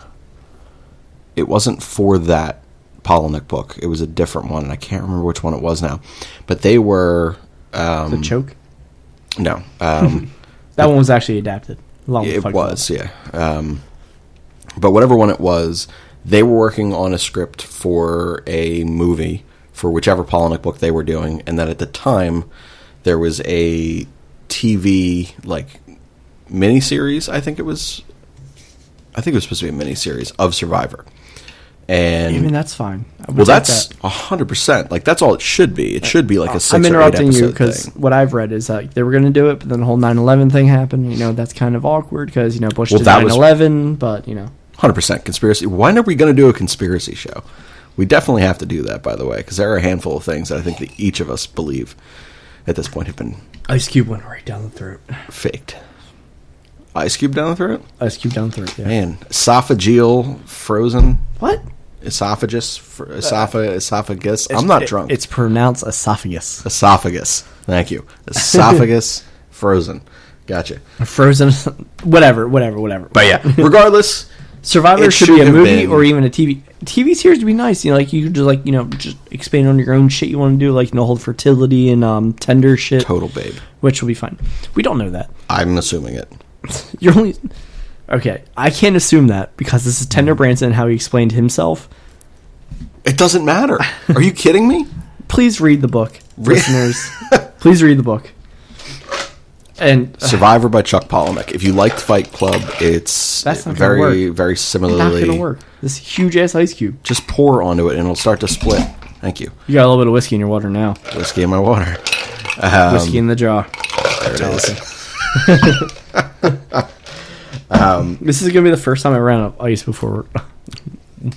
that Polinick book. It was a different one, and I can't remember which one it was now. But they were... The Choke? No. That one was actually adapted. It was, yeah. But whatever one it was... They were working on a script for a movie for whichever Polinick book they were doing, and that at the time there was a TV miniseries. I think it was supposed to be a miniseries of Survivor. And even that's fine. Well, that's 100%. Like that's all it should be. It should be like a 6 I'm or 8 interrupting you because thing. what I've read is that they were going to do it, but then the whole 9/11 thing happened. That's kind of awkward because Bush did 9/11, but 100% conspiracy. When are we going to do a conspiracy show? We definitely have to do that, by the way, because there are a handful of things that I think that each of us believe at this point have been... Ice Cube went right down the throat. Faked. Ice Cube down the throat? Ice Cube down the throat, yeah. Man, esophageal frozen. What? Esophagus. I'm not drunk. It's pronounced esophagus. Esophagus. Thank you. Esophagus frozen. Gotcha. Frozen. Whatever. But yeah, regardless... Survivor should be a movie or even a TV. TV series would be nice. You could just just expand on your own shit you want to do, hold fertility and tender shit. Total babe. Which will be fine. We don't know that. I'm assuming it. You're only... Okay, I can't assume that because this is Tender Branson and how he explained himself. It doesn't matter. Are you kidding me? Please read the book, listeners. Please read the book. And Survivor by Chuck Palahniuk. If you liked Fight Club, it's very, very similarly. Not going to work. This huge ass ice cube. Just pour onto it, and it'll start to split. Thank you. You got a little bit of whiskey in your water now. Whiskey in my water. Whiskey in the jar. There it is. This is going to be the first time I ran out of ice before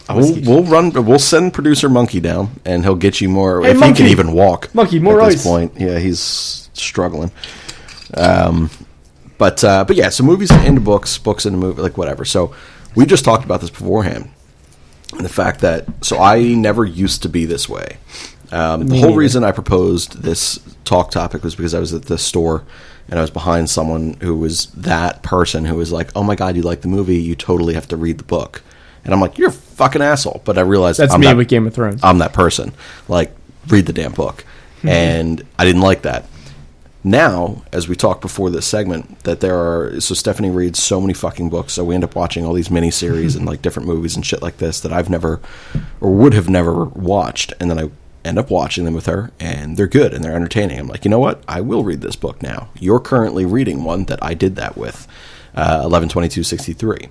We'll send producer Monkey down, and he'll get you more. Hey, if Monkey! he can even walk. Monkey, more at ice. this point. Yeah, he's struggling. But yeah, so movies into books into movie, like whatever. So we just talked about this beforehand, and the fact that I never used to be this way. The whole reason I proposed this talk topic was because I was at the store and I was behind someone who was that person who was like, "Oh my god, you like the movie? You totally have to read the book." And I'm like, "You're a fucking asshole." But I realized that's me with Game of Thrones. I'm that person. Like, read the damn book, and I didn't like that. Now, as we talked before this segment, that so Stephanie reads so many fucking books, so we end up watching all these miniseries and like different movies and shit like this that I've never or would have never watched, and then I end up watching them with her, and they're good and they're entertaining. I'm like, you know what? I will read this book now. You're currently reading one that I did that with, 11/22/63.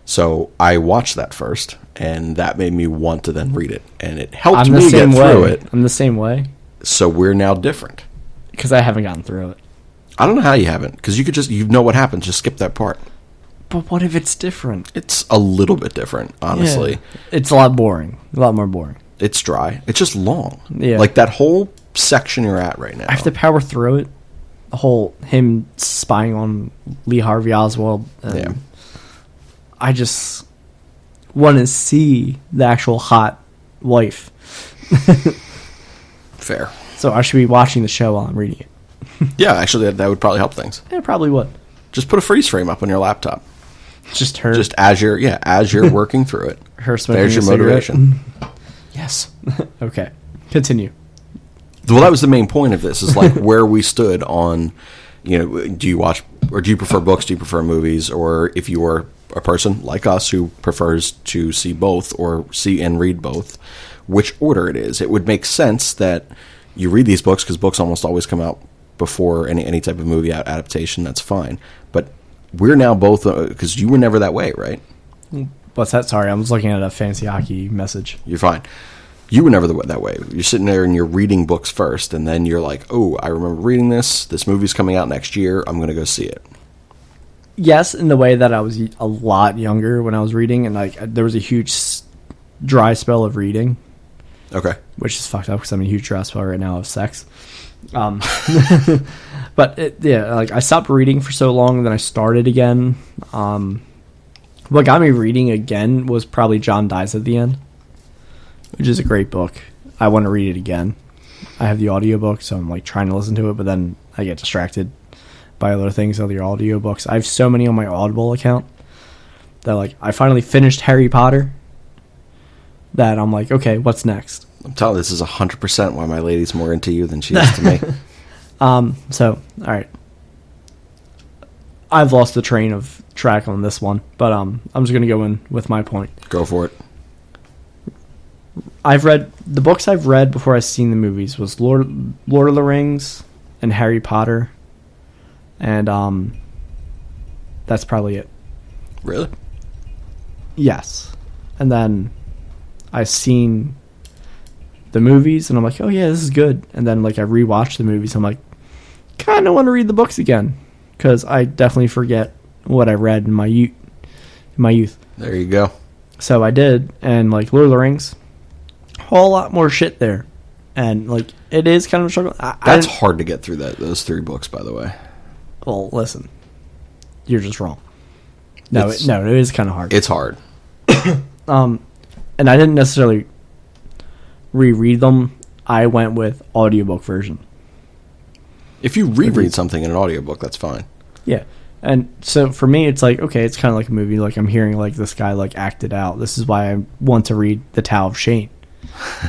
So I watched that first, and that made me want to then read it, and it helped me get through it. I'm the same way. So we're now different. Because I haven't gotten through it. I don't know how you haven't, because you could you know what happens, just skip that part. But what if it's different? It's a little bit different, honestly. Yeah. It's a lot boring. A lot more boring. It's dry. It's just long. Yeah. Like that whole section you're at right now. I have to power through it. The whole him spying on Lee Harvey Oswald. Yeah. I just want to see the actual hot wife. Fair. So I should be watching the show while I'm reading it. Yeah, actually, that would probably help things. Yeah, probably would. Just put a freeze frame up on your laptop. Just her. Just as you're working through it. Her smoking There's your motivation. Yes. Okay. Continue. Well, that was the main point of this, is like where we stood on, do you watch, or do you prefer books, do you prefer movies, or if you are a person like us who prefers to see both or see and read both, which order it is. It would make sense that you read these books, because books almost always come out before any type of movie adaptation. That's fine. But we're now both, because you were never that way, right? What's that? Sorry, I was looking at a fancy hockey message. You're fine. You were never that way. You're sitting there and you're reading books first, and then you're like, oh, I remember reading this. This movie's coming out next year. I'm going to go see it. Yes, in the way that I was a lot younger when I was reading, and like there was a huge dry spell of reading. Okay. Which is fucked up, because I'm in a huge dry spell right now of sex. But like I stopped reading for so long, and then I started again. What got me reading again was probably John Dies at the End, which is a great book. I want to read it again. I have the audiobook, so I'm like trying to listen to it, but then I get distracted by other things, other audiobooks. I have so many on my Audible account that like I finally finished Harry Potter, that I'm like, okay, what's next? I'm telling you, this is 100% why my lady's more into you than she is to me. So, all right. I've lost the train of track on this one, but I'm just going to go in with my point. Go for it. I've read the books I've read before I've seen the movies was Lord of the Rings and Harry Potter, and that's probably it. Really? Yes. And then I've seen the movies, and I'm like, oh yeah, this is good. And then like I rewatched the movies, I'm like, kind of want to read the books again, because I definitely forget what I read in my youth. There you go. So I did, and like Lord of the Rings, a whole lot more shit there, and like it is kind of a struggle. That's hard to get through those 3 books, by the way. Well, listen, you're just wrong. No, it is kind of hard. It's hard. And I didn't necessarily reread them. I went with audiobook version. If you reread something in an audiobook, that's fine. Yeah. And so for me, it's like, okay, it's kind of like a movie. Like I'm hearing like this guy like act it out. This is why I want to read The Tao of Shane.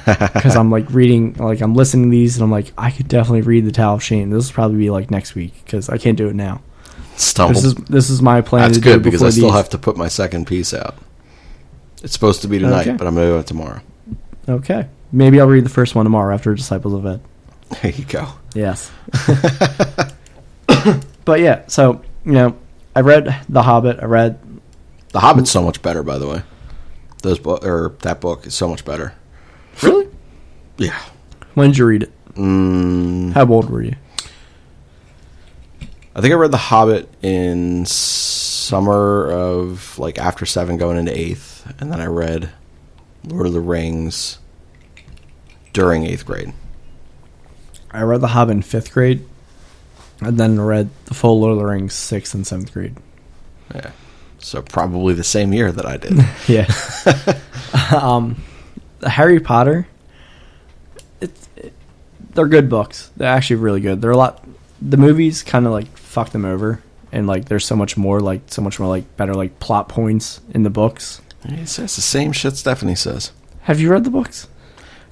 Because I'm like reading, like I'm listening to these, and I'm like, I could definitely read The Tao of Shane. This will probably be like next week, because I can't do it now. Stumbled. This is my plan. That's to good, do because I still have to put my second piece out. It's supposed to be tonight, but I'm going to do it tomorrow. Okay. Maybe I'll read the first one tomorrow after Disciples of Ed. There you go. Yes. But yeah, so, I read The Hobbit. The Hobbit's so much better, by the way. That book is so much better. Really? Yeah. When did you read it? How old were you? I think I read The Hobbit in summer of, like, after 7 going into 8th. And then I read Lord of the Rings during 8th grade. I read The Hobbit in 5th grade, and then read the full Lord of the Rings 6th and 7th grade. Yeah. So probably the same year that I did. Yeah. Harry Potter, they're good books. They're actually really good. They're a lot. The movies kind of like fuck them over, and like there's so much more better like plot points in the books. He says the same shit Stephanie says. Have you read the books?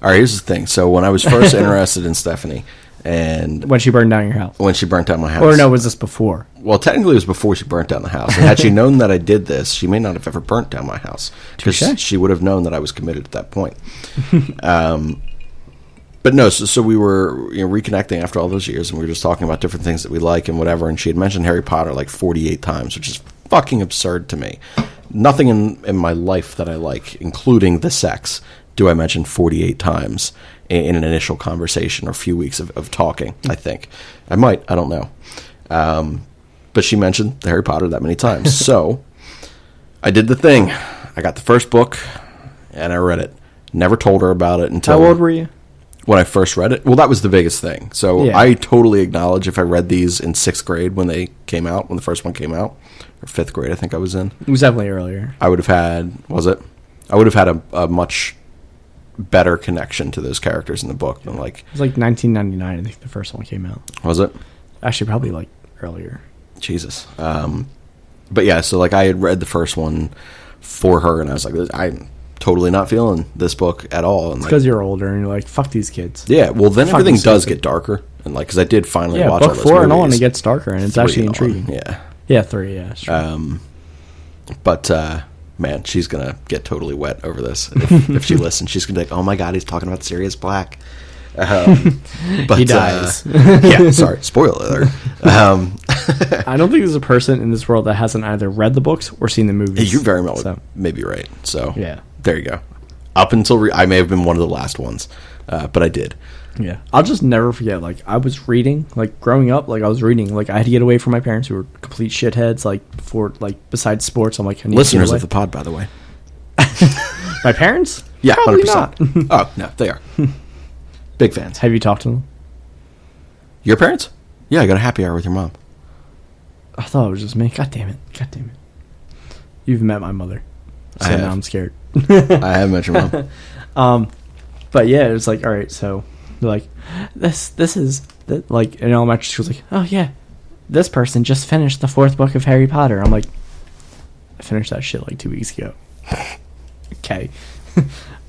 All right, here's the thing. So when I was first interested in Stephanie, and when she burned down your house, when she burnt down my house, or no, was this before? Well, technically it was before she burnt down the house. And had she known that I did this, she may not have ever burnt down my house, because she would have known that I was committed at that point. But no, so we were reconnecting after all those years, and we were just talking about different things that we like and whatever. And she had mentioned Harry Potter like 48 times, which is fucking absurd to me. Nothing in my life that I like, including the sex, do I mention 48 times in an initial conversation or a few weeks of talking, I think. I might, I don't know. But she mentioned Harry Potter that many times. So I did the thing. I got the first book, and I read it. Never told her about it until... How old were you? When I first read it? Well, that was the biggest thing. So yeah. I totally acknowledge if I read these in 6th grade when they came out, when the first one came out, or 5th grade I think I was in. It was definitely earlier. I would have had... Was it? I would have had a much better connection to those characters in the book than like... It was like 1999 I think the first one came out. Was it? Actually, probably like earlier. Jesus. But yeah, so like I had read the first one for her, and I was like, I'm totally not feeling this book at all. And it's because you're older, and you're like, fuck these kids. Yeah, well then everything does get darker, and like, because I did finally watch all those movies. Book 4 and on, it gets darker, and it's actually intriguing. Yeah, 3, yeah. Sure. But man, she's gonna get totally wet over this if she listens. She's gonna be like, oh my god, he's talking about Sirius Black. But he dies. Yeah, sorry, spoiler alert. I don't think there's a person in this world that hasn't either read the books or seen the movies. You very well may be right. So yeah, there you go. Up until I may have been one of the last ones, but I did. Yeah, I'll just never forget. Like I was reading, like growing up, like I was reading, like I had to get away from my parents who were complete shitheads. Like for like besides sports, I'm like listeners of the pod, by the way. My parents? Yeah, probably 100%. Not. Oh no, they are. Big fans. Have you talked to them? Your parents? Yeah, I got a happy hour with your mom. I thought it was just me. God damn it. You've met my mother. So now I'm scared. I have met your mom. But yeah, it was like, all right, so they're like, this is like in elementary school, like, oh yeah, this person just finished the 4th book of Harry Potter. I'm like, I finished that shit like 2 weeks ago. Okay.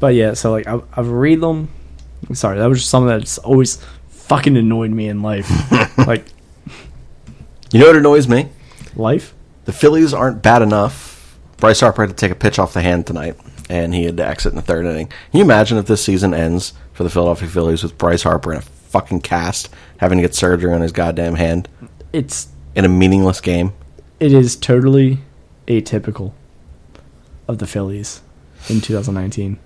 But yeah, so like I read them. Sorry, that was just something that's always fucking annoyed me in life. Like, you know what annoys me? Life? The Phillies aren't bad enough. Bryce Harper had to take a pitch off the hand tonight, and he had to exit in the 3rd inning. Can you imagine if this season ends for the Philadelphia Phillies with Bryce Harper in a fucking cast, having to get surgery on his goddamn hand? It's in a meaningless game. It is totally atypical of the Phillies in 2019.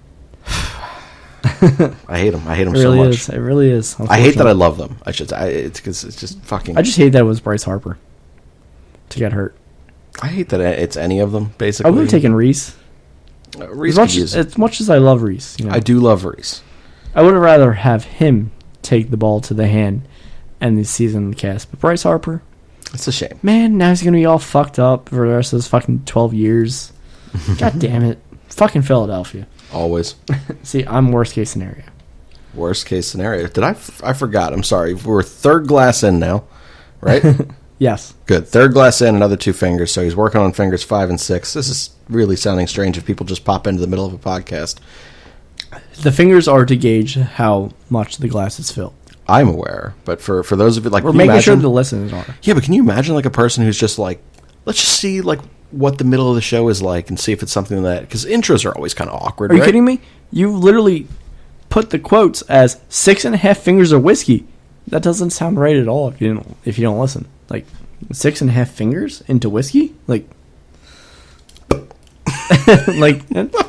I hate them. I hate them so much. It really is. I hate that I love them. It's because it's just fucking... I just hate that it was Bryce Harper to get hurt. I hate that it's any of them, basically. I would have taken Reese. As much as I love Reese. You know, I do love Reese. I would have rather have him take the ball to the hand and the season in the cast. But Bryce Harper... It's a shame. Man, now he's going to be all fucked up for the rest of his fucking 12 years. God damn it. Fucking Philadelphia. Always. See, I'm worst case scenario. Worst case scenario. I forgot. I'm sorry. We're 3rd glass in now, right? Yes. Good. 3rd glass in, another 2 fingers. So he's working on fingers 5 and 6. This is really sounding strange if people just pop into the middle of a podcast. The fingers are to gauge how much the glass is filled. I'm aware, but for those of you, like, we're making sure the listeners are. Yeah, but can you imagine like a person who's just like, let's just see like what the middle of the show is like and see if it's something that, because intros are always kind of awkward. Are you kidding me? You literally put the quotes as 6.5 fingers of whiskey. That doesn't sound right at all if you don't listen. Like 6.5 fingers into whiskey, like. Like,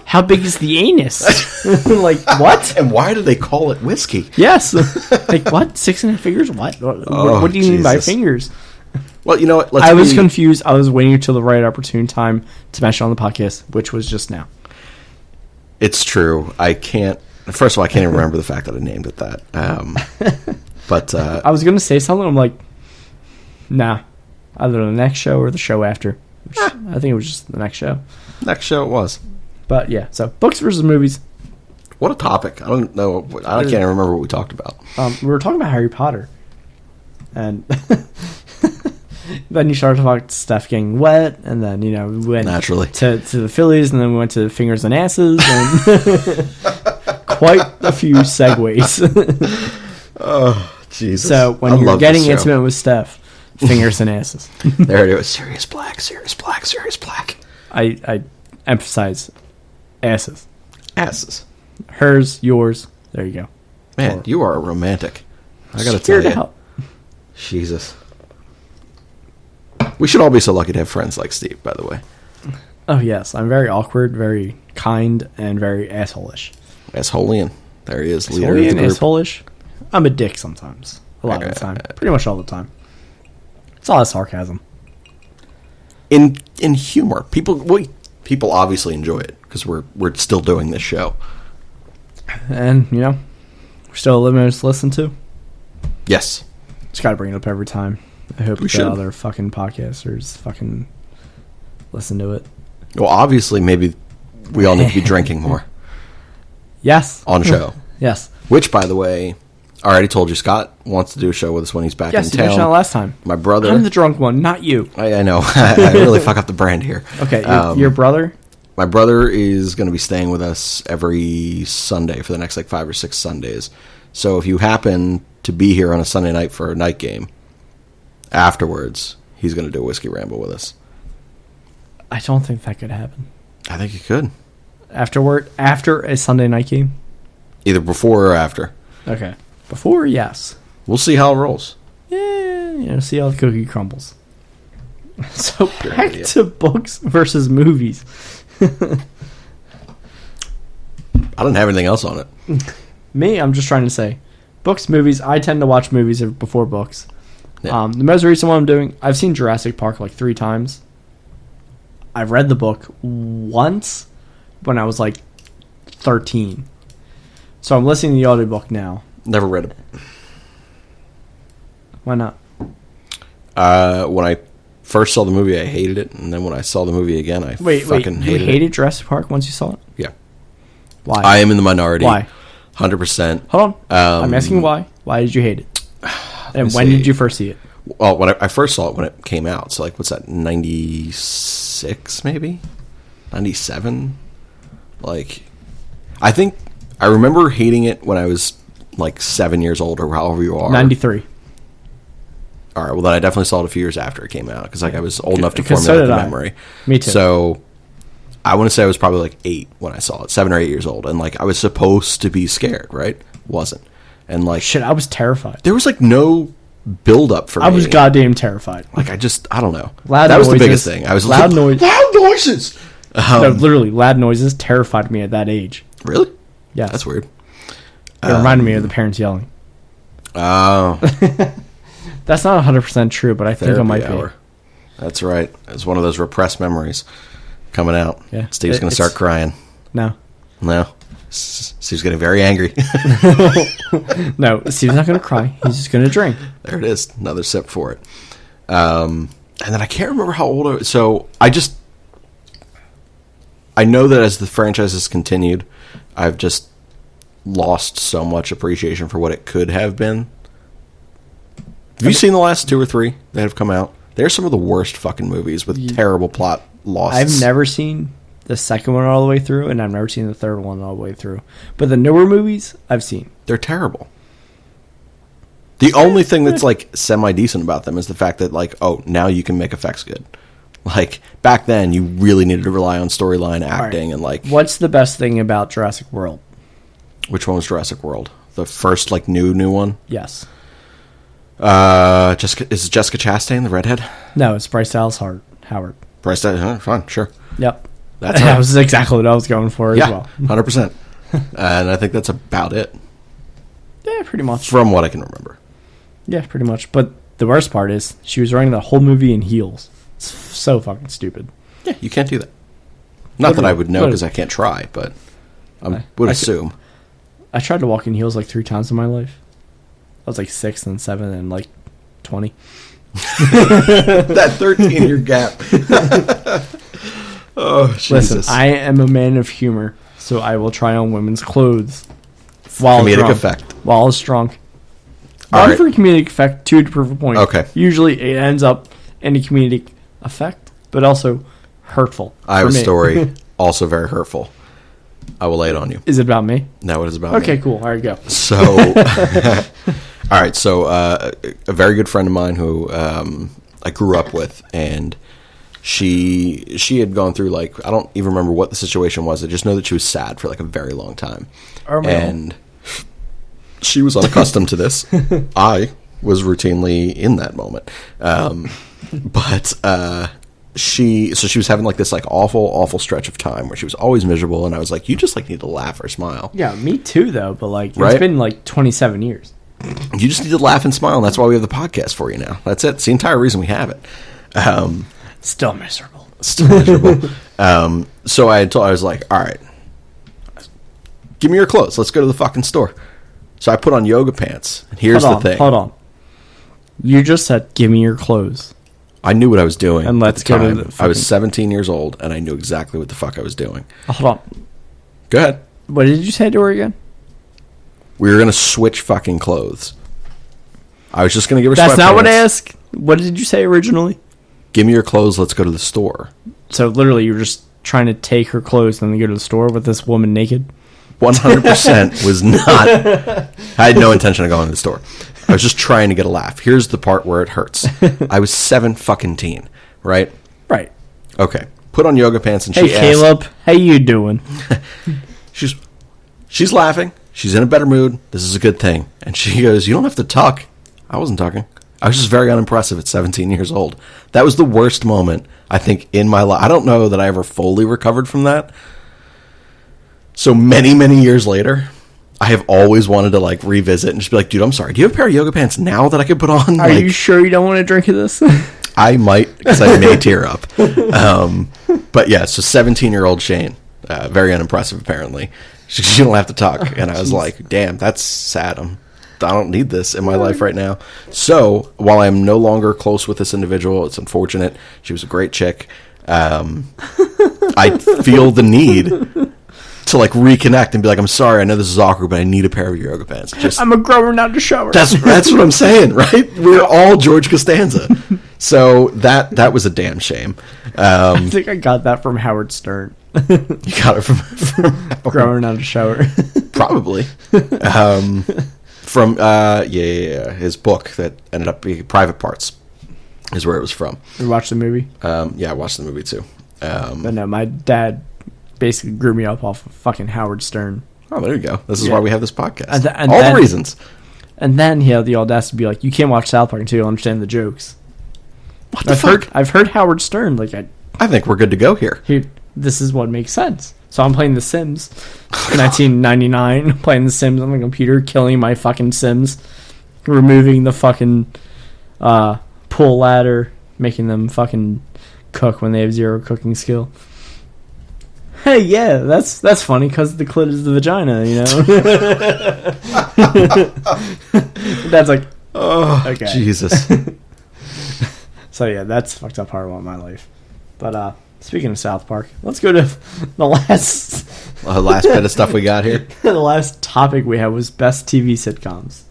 how big is the anus? Like, what? And why do they call it whiskey? Yes. Like, what? 6.5 fingers? What? What do you mean by fingers? Well, you know what? I was confused. I was waiting until the right opportune time to mention on the podcast, which was just now. It's true. I can't. First of all, I can't even remember the fact that I named it that. But I was gonna say something. I'm like, nah. Either the next show or the show after. I think it was just the next show. Next show it was. But yeah, so books versus movies. What a topic! I don't know. I can't even remember what we talked about. We were talking about Harry Potter, and then you started talking about Steph getting wet, and then we went naturally to the Phillies, and then we went to fingers and asses, and quite a few segues. Oh Jesus! So when you're getting intimate with Steph, fingers and asses. There it is. Serious black. Serious black. Serious black. I emphasize asses. Asses. Hers, yours. There you go. Man, you are a romantic. I gotta tell you. Jesus. We should all be so lucky to have friends like Steve, by the way. Oh, yes. I'm very awkward, very kind, and very asshole-ish. Assholian. There he is, leader Assholian, of the group. asshole-ish. I'm a dick sometimes. A lot of the time. Pretty much all the time. It's all sarcasm. In humor. People obviously enjoy it, because we're still doing this show. And, we're still a limited to listen to. Yes. Just gotta bring it up every time. I hope We that other fucking podcasters fucking listen to it. Well, obviously, maybe we all need to be drinking more. Yes. On show. Yes. Which, by the way, I already told you, Scott wants to do a show with us when he's back in town. Yes, you mentioned that last time. My brother. I'm the drunk one, not you. I know. I really fuck up the brand here. Okay, your brother? My brother is going to be staying with us every Sunday for the next 5 or 6 Sundays. So if you happen to be here on a Sunday night for a night game, afterwards, he's going to do a whiskey ramble with us. I don't think that could happen. I think it could. After a Sunday night game? Either before or after. Okay. Before, yes. We'll see how it rolls. Yeah, see how the cookie crumbles. So back to books versus movies. I don't have anything else on it. Me, I'm just trying to say, books, movies. I tend to watch movies before books. Yeah. The most recent one I'm doing, I've seen Jurassic Park 3 times. I've read the book once when I was 13. So I'm listening to the audiobook now. Never read it. Why not? When I first saw the movie, I hated it, and then when I saw the movie again, I fucking hated it. You hated Jurassic Park once you saw it? Yeah. Why? I am in the minority. Why? 100%. Hold on. I'm asking why. Why did you hate it? And when did you first see it? Well, when I first saw it when it came out. So, what's that, 96 maybe? 97? I think I remember hating it when I was 7 years old or however you are. 93. All right, well, then I definitely saw it a few years after it came out because I was old enough to formulate the memory. Me too. So I want to say I was probably 8 when I saw it, 7 or 8 years old, and I was supposed to be scared, right? Wasn't, and shit, I was terrified. There was no build up for me. I was goddamn terrified. I don't know. Loud that noises, was the biggest thing. I was loud noises. No, literally, loud noises terrified me at that age. Really? Yeah, that's weird. It reminded me of the parents yelling. Oh. That's not 100% true, but I think it might be. That's right. It's one of those repressed memories coming out. Yeah. Steve's going to start crying. No. Steve's getting very angry. No, Steve's not going to cry. He's just going to drink. There it is. Another sip for it. And then I can't remember how old I was. So I know that as the franchise has continued, I've just lost so much appreciation for what it could have been. Have you seen the last 2 or 3 that have come out? They're some of the worst fucking movies with terrible plot loss. I've never seen the second one all the way through, and I've never seen the third one all the way through. But the newer movies, I've seen. They're terrible. The only thing that's semi-decent about them is the fact that now you can make effects good. Back then, you really needed to rely on storyline, acting, and What's the best thing about Jurassic World? Which one was Jurassic World? The first new one? Yes. Is it Jessica Chastain, the redhead? No, it's Bryce Dallas Howard. Bryce Dallas, fine, sure. Yep. That was exactly what I was going for as well. 100%. And I think that's about it. Yeah, pretty much. From what I can remember. Yeah, pretty much. But the worst part is she was running the whole movie in heels. It's so fucking stupid. Yeah, you can't do that. Not that I would know because I can't try, but... I would assume. I tried to walk in heels like 3 times in my life. I was like 6 and 7 and like 20. That 13-year gap. Oh, Jesus. Listen, I am a man of humor, so I will try on women's clothes while comedic drunk. effect. While it's drunk. All One right. for comedic effect, 2 to prove a point. Okay. Usually it ends up in a comedic effect, but also hurtful. I have a for me. story, also very hurtful. I will lay it on you. Is it about me? No, it is about me. Okay, cool. All right, go. So, all right. So, a very good friend of mine who I grew up with, and she had gone through, like, I don't even remember what the situation was. I just know that she was sad for like a very long time, and she was unaccustomed to this. I was routinely in that moment, but she was having like this like awful stretch of time where she was always miserable, and I was like, you just like need to laugh or smile. Yeah, me too, though. But like, Right? it's been like 27 years. You just need to laugh and smile, and that's why we have the podcast for you now. That's it. It's the entire reason we have it. Still miserable. Still miserable. So I was like, all right, give me your clothes. Let's go to the fucking store. So I put on yoga pants. And here's the thing. Hold on. You just said, give me your clothes. I knew what I was doing. And let's at the go to time. the I was fucking- 17 years old, and I knew exactly what the fuck I was doing. Hold on. Go ahead. What did you say to her again? We were going to switch fucking clothes. I was just going to give her That's not what I sweatpants. asked. What did you say originally? Give me your clothes. Let's go to the store. So literally, you were just trying to take her clothes and then go to the store with this woman naked? 100% was not. I had no intention of going to the store. I was just trying to get a laugh. Here's the part where it hurts. I was 7, right? Right. Okay. Put on yoga pants, and Hey, she asked. Caleb. How you doing? She's laughing. She's in a better mood. This is a good thing. And she goes, you don't have to talk. I wasn't talking. I was just very unimpressive at 17 years old. That was the worst moment, I think, in my life. I don't know that I ever fully recovered from that. So many years later, I have always wanted to like revisit and just be like, dude, I'm sorry. Do you have a pair of yoga pants now that I could put on? Are Like, you sure you don't want to drink of this? I might, because I may tear up. But yeah, so 17-year-old Shane, very unimpressive apparently. She don't have to talk. And I was like, damn, that's sad. I don't need this in my life right now. So while I'm no longer close with this individual, it's unfortunate. She was a great chick. I feel the need to like reconnect and be like, I'm sorry, I know this is awkward, but I need a pair of your yoga pants. Just, I'm a grower, not a shower. that's what I'm saying, right? We're all George Costanza. So that was a damn shame. I think I got that from Howard Stern. You got it from Grower, not a shower. probably from his book that ended up being Private Parts is where it was from. You watched the movie? Yeah, I watched the movie too. But no, my dad basically grew me up off of fucking Howard Stern. Oh, there you go. This is Yeah. why we have this podcast. And all then- the reasons. And then he had the audacity to be like, you can't watch South Park until you understand the jokes. What the fuck? I've heard Howard Stern. Like, I think we're good to go here. this is what makes sense. So I'm playing The Sims, 1999, playing The Sims on the computer, killing my fucking Sims, removing the fucking pull ladder, making them fucking cook when they have 0 cooking skill. Hey, yeah, that's funny because the clit is the vagina, you know. That's like, Oh, okay. Jesus. So yeah, that's fucked up part of my life. But speaking of South Park, let's go to the last The last bit of stuff we got here. the last topic we had was best TV sitcoms.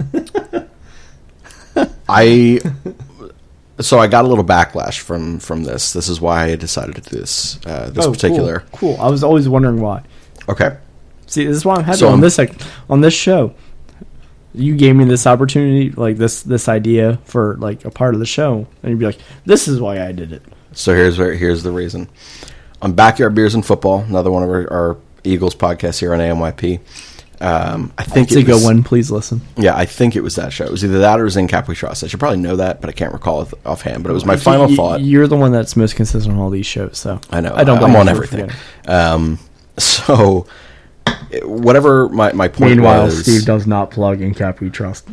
So I got a little backlash from this. This is why I decided to do this particular. Cool. I was always wondering why. Okay. See, this is why I'm happy So, on this show. You gave me this opportunity, like this idea for like a part of the show, and you'd be like, "This is why I did it." So here's the reason. On Backyard Beers and Football, another one of our Eagles podcasts here on AMYP. I think It's a good one. Please listen. Yeah, I think it was that show. It was either that or Zing Cap We Trust. I should probably know that, but I can't recall it offhand. But it was my final thought. You're the one that's most consistent on all these shows, so I know. I don't. I'm blame on you for everything. forgetting. So whatever my point Meanwhile, was. Steve does not plug in Cap We Trust.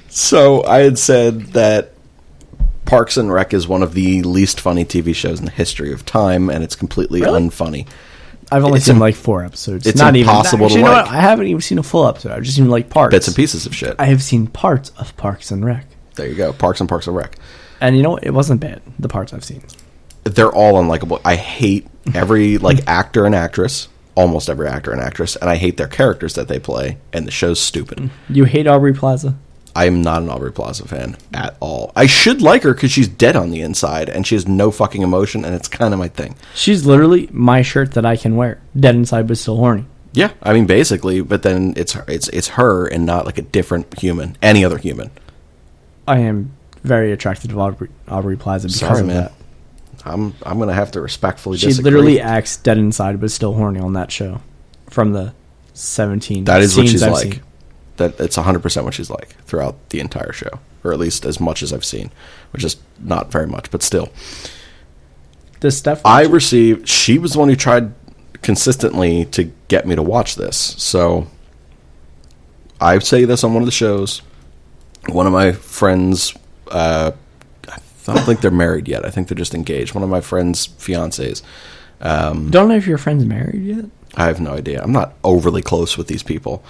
So I had said that Parks and Rec is one of the least funny TV shows in the history of time, and it's completely unfunny. I've only seen like 4 episodes. It's not impossible even, to you know like. what? I haven't even seen a full episode. I've just seen like parts. Bits and pieces of shit. I have seen parts of Parks and Rec. There you go. Parks and Rec. And you know what? It wasn't bad, the parts I've seen. They're all unlikable. I hate every actor and actress, almost every actor and actress, and I hate their characters that they play, and the show's stupid. You hate Aubrey Plaza? I am not an Aubrey Plaza fan at all. I should like her because she's dead on the inside, and she has no fucking emotion, and it's kind of my thing. She's literally my shirt that I can wear. Dead inside but still horny. Yeah, I mean, basically, but then it's her and not like a different human, any other human. I am very attracted to Aubrey Plaza because of that. I'm going to have to respectfully she disagree. Literally acts dead inside but still horny on that show from the 17 That is what she's I've like. seen. That it's 100% what she's like throughout the entire show, or at least as much as I've seen, which is not very much, but still. She was the one who tried consistently to get me to watch this. So I say this on one of the shows. One of my friends, I don't think they're married yet. I think they're just engaged. One of my friend's fiancés. Don't know if your friend's married yet. I have no idea. I'm not overly close with these people.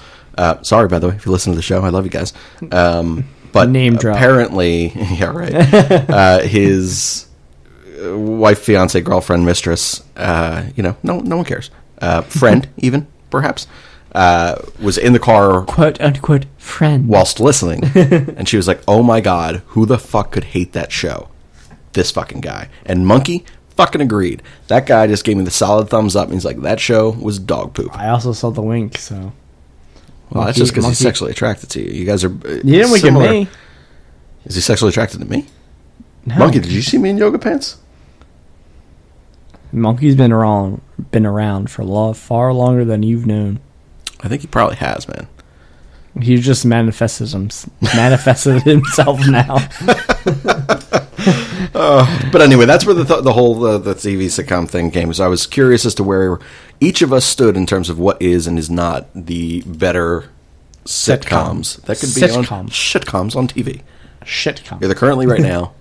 Sorry, by the way, if you listen to the show, I love you guys. But name drop. Apparently, yeah, right. His wife, fiance, girlfriend, mistress, no one cares. Friend, even perhaps, was in the car, quote unquote, friend, whilst listening, and she was like, "Oh my god, who the fuck could hate that show? This fucking guy." And Monkey fucking agreed. That guy just gave me the solid thumbs up, and he's like, "That show was dog poop." I also saw the wink, so. Well, that's just because he's sexually attracted to you. You guys are. You didn't wink at me. Is he sexually attracted to me? No. Monkey, did you see me in yoga pants? Monkey's been around for far longer than you've known. I think he probably has, man. He just manifested himself now. But anyway, that's where the whole the TV sitcom thing came. So I was curious as to where each of us stood in terms of what is and is not the better sitcoms that could be on shitcoms on TV. Shitcom. Either currently right now,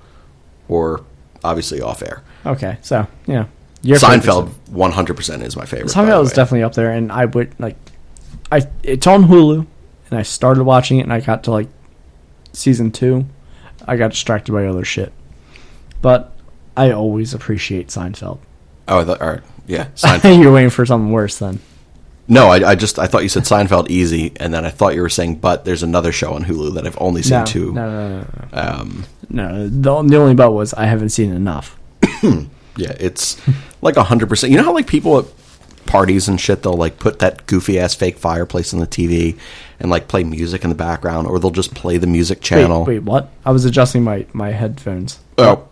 or obviously off air. Okay, so yeah, Seinfeld 100% is my favorite. Seinfeld is definitely up there, and I would it's on Hulu, and I started watching it, and I got to like season 2. I got distracted by other shit, but I always appreciate Seinfeld. Oh, all right, yeah. Seinfeld. You're waiting for something worse then. No, I thought you said Seinfeld easy, and then I thought you were saying, but there's another show on Hulu that I've only seen 2. No. The only but was I haven't seen enough. Yeah, it's like 100%. You know how like people at parties and shit, they'll like put that goofy ass fake fireplace on the TV and like play music in the background, or they'll just play the music channel. Wait, what? I was adjusting my headphones. Oh,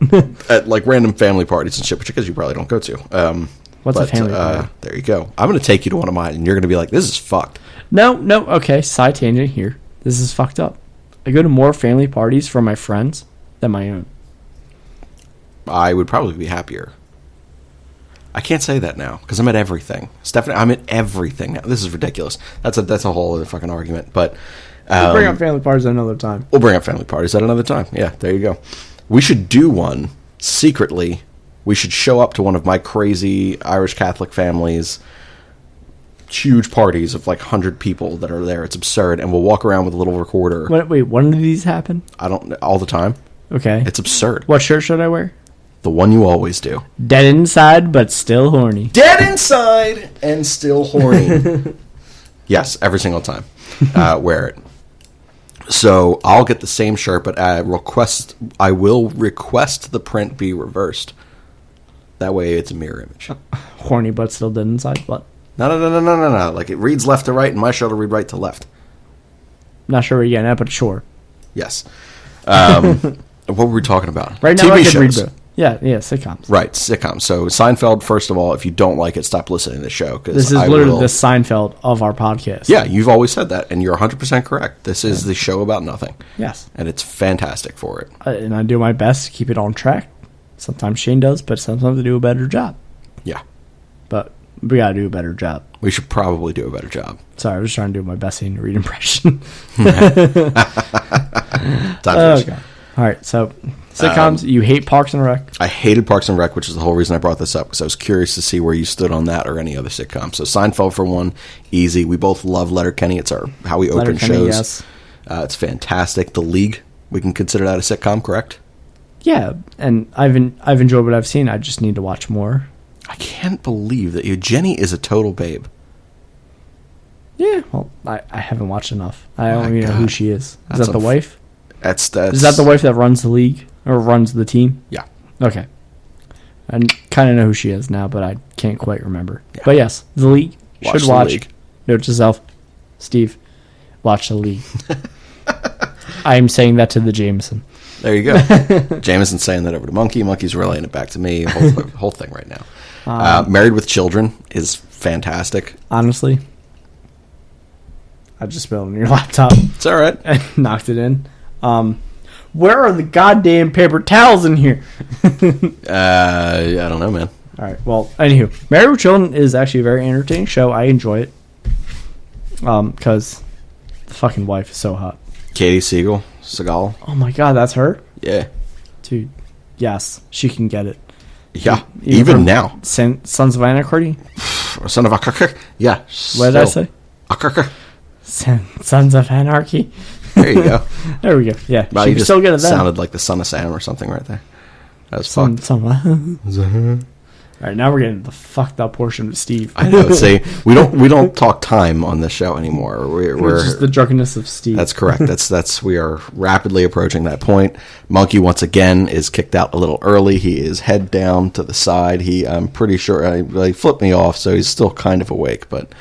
at like random family parties and shit, which I guess you probably don't go to. What's a family party? There you go. I'm going to take you to one of mine, and you're going to be like, this is fucked. No, okay, side tangent here. This is fucked up. I go to more family parties for my friends than my own. I would probably be happier. I can't say that now, because I'm at everything. Stephanie, I'm at everything now. This is ridiculous. That's a whole other fucking argument, but... we'll bring up family parties at another time. We'll bring up family parties at another time. Yeah, there you go. We should do one secretly. We should show up to one of my crazy Irish Catholic families' huge parties of like 100 people that are there. It's absurd, and we'll walk around with a little recorder. Wait, when do these happen? I don't all the time. Okay, it's absurd. What shirt should I wear? The one you always do. Dead inside, but still horny. Dead inside and still horny. Yes, every single time. Wear it. So I'll get the same shirt, but I will request the print be reversed. That way it's a mirror image. Horny but still dead inside? What? No. Like it reads left to right, and my shirt will read right to left. Not sure where you're getting at, but sure. Yes. What were we talking about? Right now TV I could shows. read both. Yeah, sitcoms. Right, sitcoms. So Seinfeld, first of all, if you don't like it, stop listening to the show. This is literally the Seinfeld of our podcast. Yeah, you've always said that, and you're 100% correct. This is the show about nothing. Yes. And it's fantastic for it. And I do my best to keep it on track. Sometimes Shane does, but sometimes I do a better job. Yeah. But we got to do a better job. We should probably do a better job. Sorry, I was trying to do my best Shane impression. God. All right, so Sitcoms, you hate Parks and Rec? I hated Parks and Rec, which is the whole reason I brought this up, because I was curious to see where you stood on that or any other sitcom. So Seinfeld for one, easy. We both love Letterkenny. It's how we open shows. Yes. It's fantastic. The League, we can consider that a sitcom, correct? Yeah, and I've enjoyed what I've seen. I just need to watch more. I can't believe that Jenny is a total babe. Yeah, well, I haven't watched enough. I don't even know who she is. Is that the wife? That's Is that the wife that runs the league or runs the team? Yeah. Okay. I kind of know who she is now, but I can't quite remember. Yeah. But yes, the league. Should watch. League. Note to self, Steve, watch the league. I am saying that to the Jameson. There you go. Jameson's saying that over to Monkey. Monkey's relaying it back to me. Whole thing right now. Married with Children is fantastic. Honestly, I just spilled on your laptop. It's all right. And knocked it in. Where are the goddamn paper towels in here? I don't know, man. All right. Well, anywho, Married with Children is actually a very entertaining show. I enjoy it. Because the fucking wife is so hot. Katie Segal. Oh my god, that's her? Yeah. Dude, yes, she can get it. Yeah, even now. Sons of Anarchy? Son of Akarker? Yeah. What did I say? Akarker. Sons of Anarchy? There you go. There we go. Yeah, wow, she can still get it then. Sounded like the Son of Sam or something right there. That was fucked. All right, now we're getting the fucked up portion of Steve. I know. See, we don't talk time on this show anymore. We're just the drunkenness of Steve. That's correct. That's we are rapidly approaching that point. Monkey once again is kicked out a little early. He is head down to the side. I'm pretty sure he flipped me off, so he's still kind of awake. But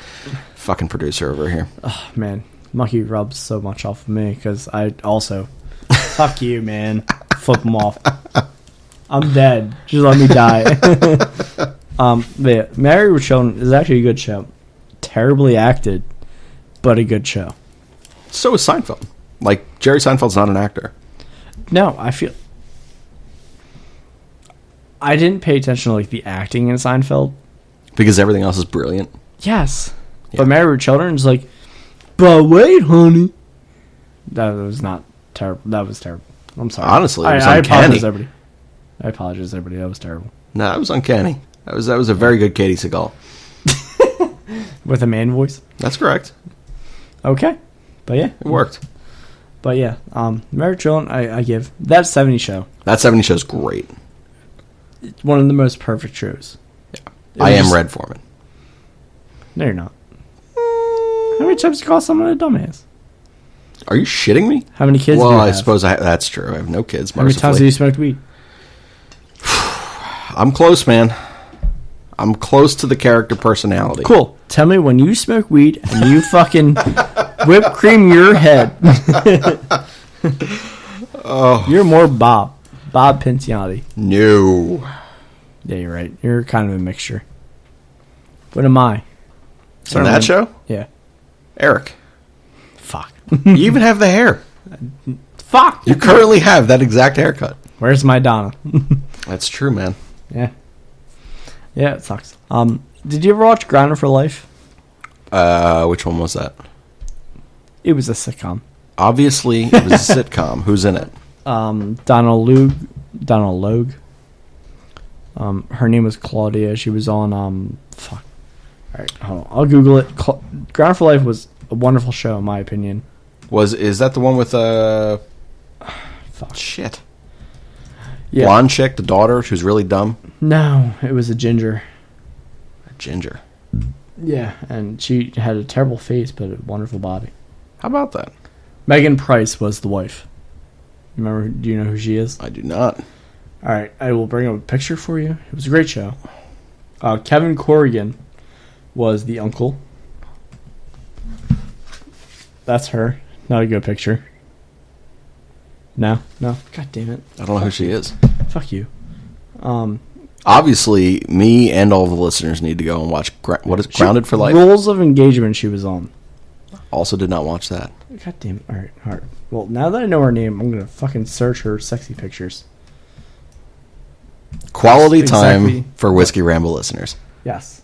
fucking producer over here. Oh man, Monkey rubs so much off of me because I also fuck you, man. Flip him off. I'm dead. Just let me die. But yeah, Married with Children is actually a good show. Terribly acted, but a good show. So is Seinfeld. Like, Jerry Seinfeld's not an actor. No, I didn't pay attention to like the acting in Seinfeld. Because everything else is brilliant. Yes. Yeah. But Married with Children is like, but wait, honey. That was not terrible. That was terrible. I'm sorry. Honestly, it was I uncanny. I apologize, everybody. That was terrible. No, that was uncanny. That was a very good Katie Segal. With a man voice? That's correct. Okay. But yeah. It worked. But yeah, Married with Children, I give. That 70 show. That 70 show's great. It's one of the most perfect shows. Yeah. I am Red Foreman. No, you're not. How many times do you call someone a dumbass? Are you shitting me? How many kids do you Well, have? I suppose that's true. I have no kids, How many times have you smoked weed? I'm close, man. I'm close to the character personality. Cool. Tell me when you smoke weed and you fucking whipped cream your head. Oh. You're more Bob Pinciotti. No. Yeah, you're right. You're kind of a mixture. What am I? In that show? Yeah. Eric. Fuck. You even have the hair. Fuck. You currently have that exact haircut. Where's my Donna? That's true, man. Yeah. Yeah, it sucks. Did you ever watch Grounded for Life? Which one was that? It was a sitcom. Obviously, it was a sitcom. Who's in it? Donald Logue. Her name was Claudia. She was on fuck. All right, hold on. I'll Google it. Grounded for Life was a wonderful show, in my opinion. Is that the one with fuck. Shit. Yeah. Blonde chick, the daughter, she was really dumb. No, it was a ginger. A ginger. Yeah, and she had a terrible face, but a wonderful body. How about that? Megan Price was the wife. Remember? Do you know who she is? I do not. All right, I will bring up a picture for you. It was a great show. Kevin Corrigan was the uncle. That's her. Not a good picture. No. God damn it. I don't know who she is. Fuck you. Obviously, me and all the listeners need to go and watch Grounded for Life? Rules of Engagement she was on. Also did not watch that. God damn it. All right. Well, now that I know her name, I'm going to fucking search her sexy pictures. Quality time for Whiskey Ramble listeners. Yes.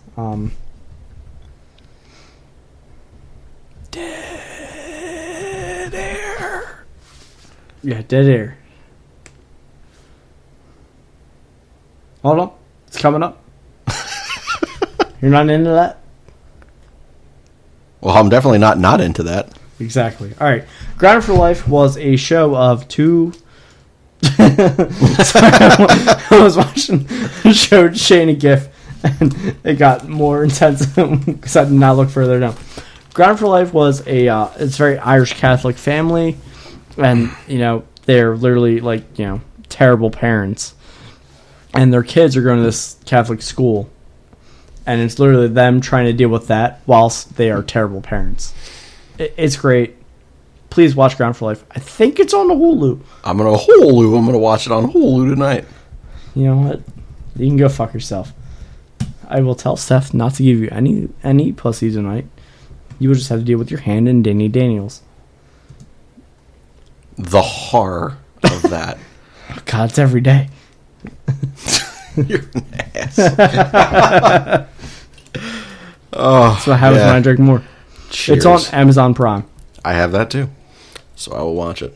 Dead air. Yeah, dead air. Hold on. It's coming up. You're not into that? Well, I'm definitely not into that. Exactly. All right. Grounded for Life was a show of two... Sorry, I was watching the show Shane and GIF, and it got more intense because I did not look further down. Grounded for Life was it's a very Irish Catholic family, and, they're literally, terrible parents. And their kids are going to this Catholic school, and it's literally them trying to deal with that whilst they are terrible parents. It's great. Please watch Grounded for Life. I think it's on the Hulu. I'm going to watch it on Hulu tonight. You know what? You can go fuck yourself. I will tell Steph not to give you any pussy tonight. You will just have to deal with your hand and Danny Daniels. The horror of that. Oh, God, it's every day. You're an ass. Oh, that's what happens when I drink more. Cheers. It's on Amazon Prime. I have that too, so I will watch it.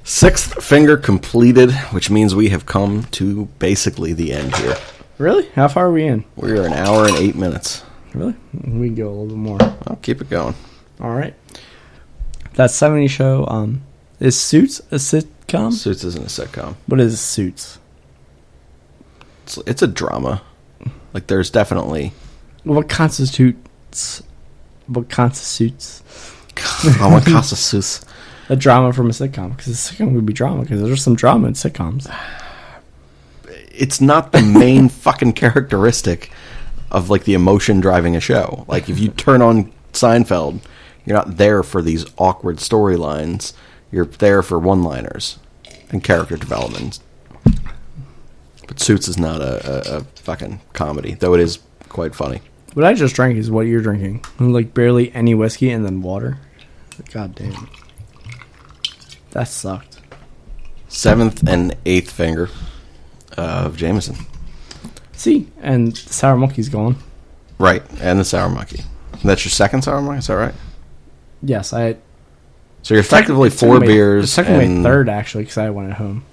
Sixth finger completed, which means we have come to basically the end here. Really? How far are we in? We're an hour and 8 minutes. Really? We can go a little bit more. I'll keep it going. All right. That 70s show, is Suits a sitcom? Suits isn't a sitcom. What is Suits? It's a drama. Like, there's definitely... What constitutes... What constitutes a drama from a sitcom? Because a sitcom would be drama, because there's some drama in sitcoms. It's not the main fucking characteristic of, like, the emotion driving a show. Like, if you turn on Seinfeld, you're not there for these awkward storylines. You're there for one-liners and character development. But Suits is not a fucking comedy, though it is quite funny. What I just drank is what you're drinking. Like, barely any whiskey and then water. God damn. That sucked. Seventh and eighth finger of Jameson. See, and the Sour Monkey's gone. Right, and the Sour Monkey. That's your second Sour Monkey, is that right? Yes, I had... So you're effectively four beers. It's technically my third, actually, because I went at home.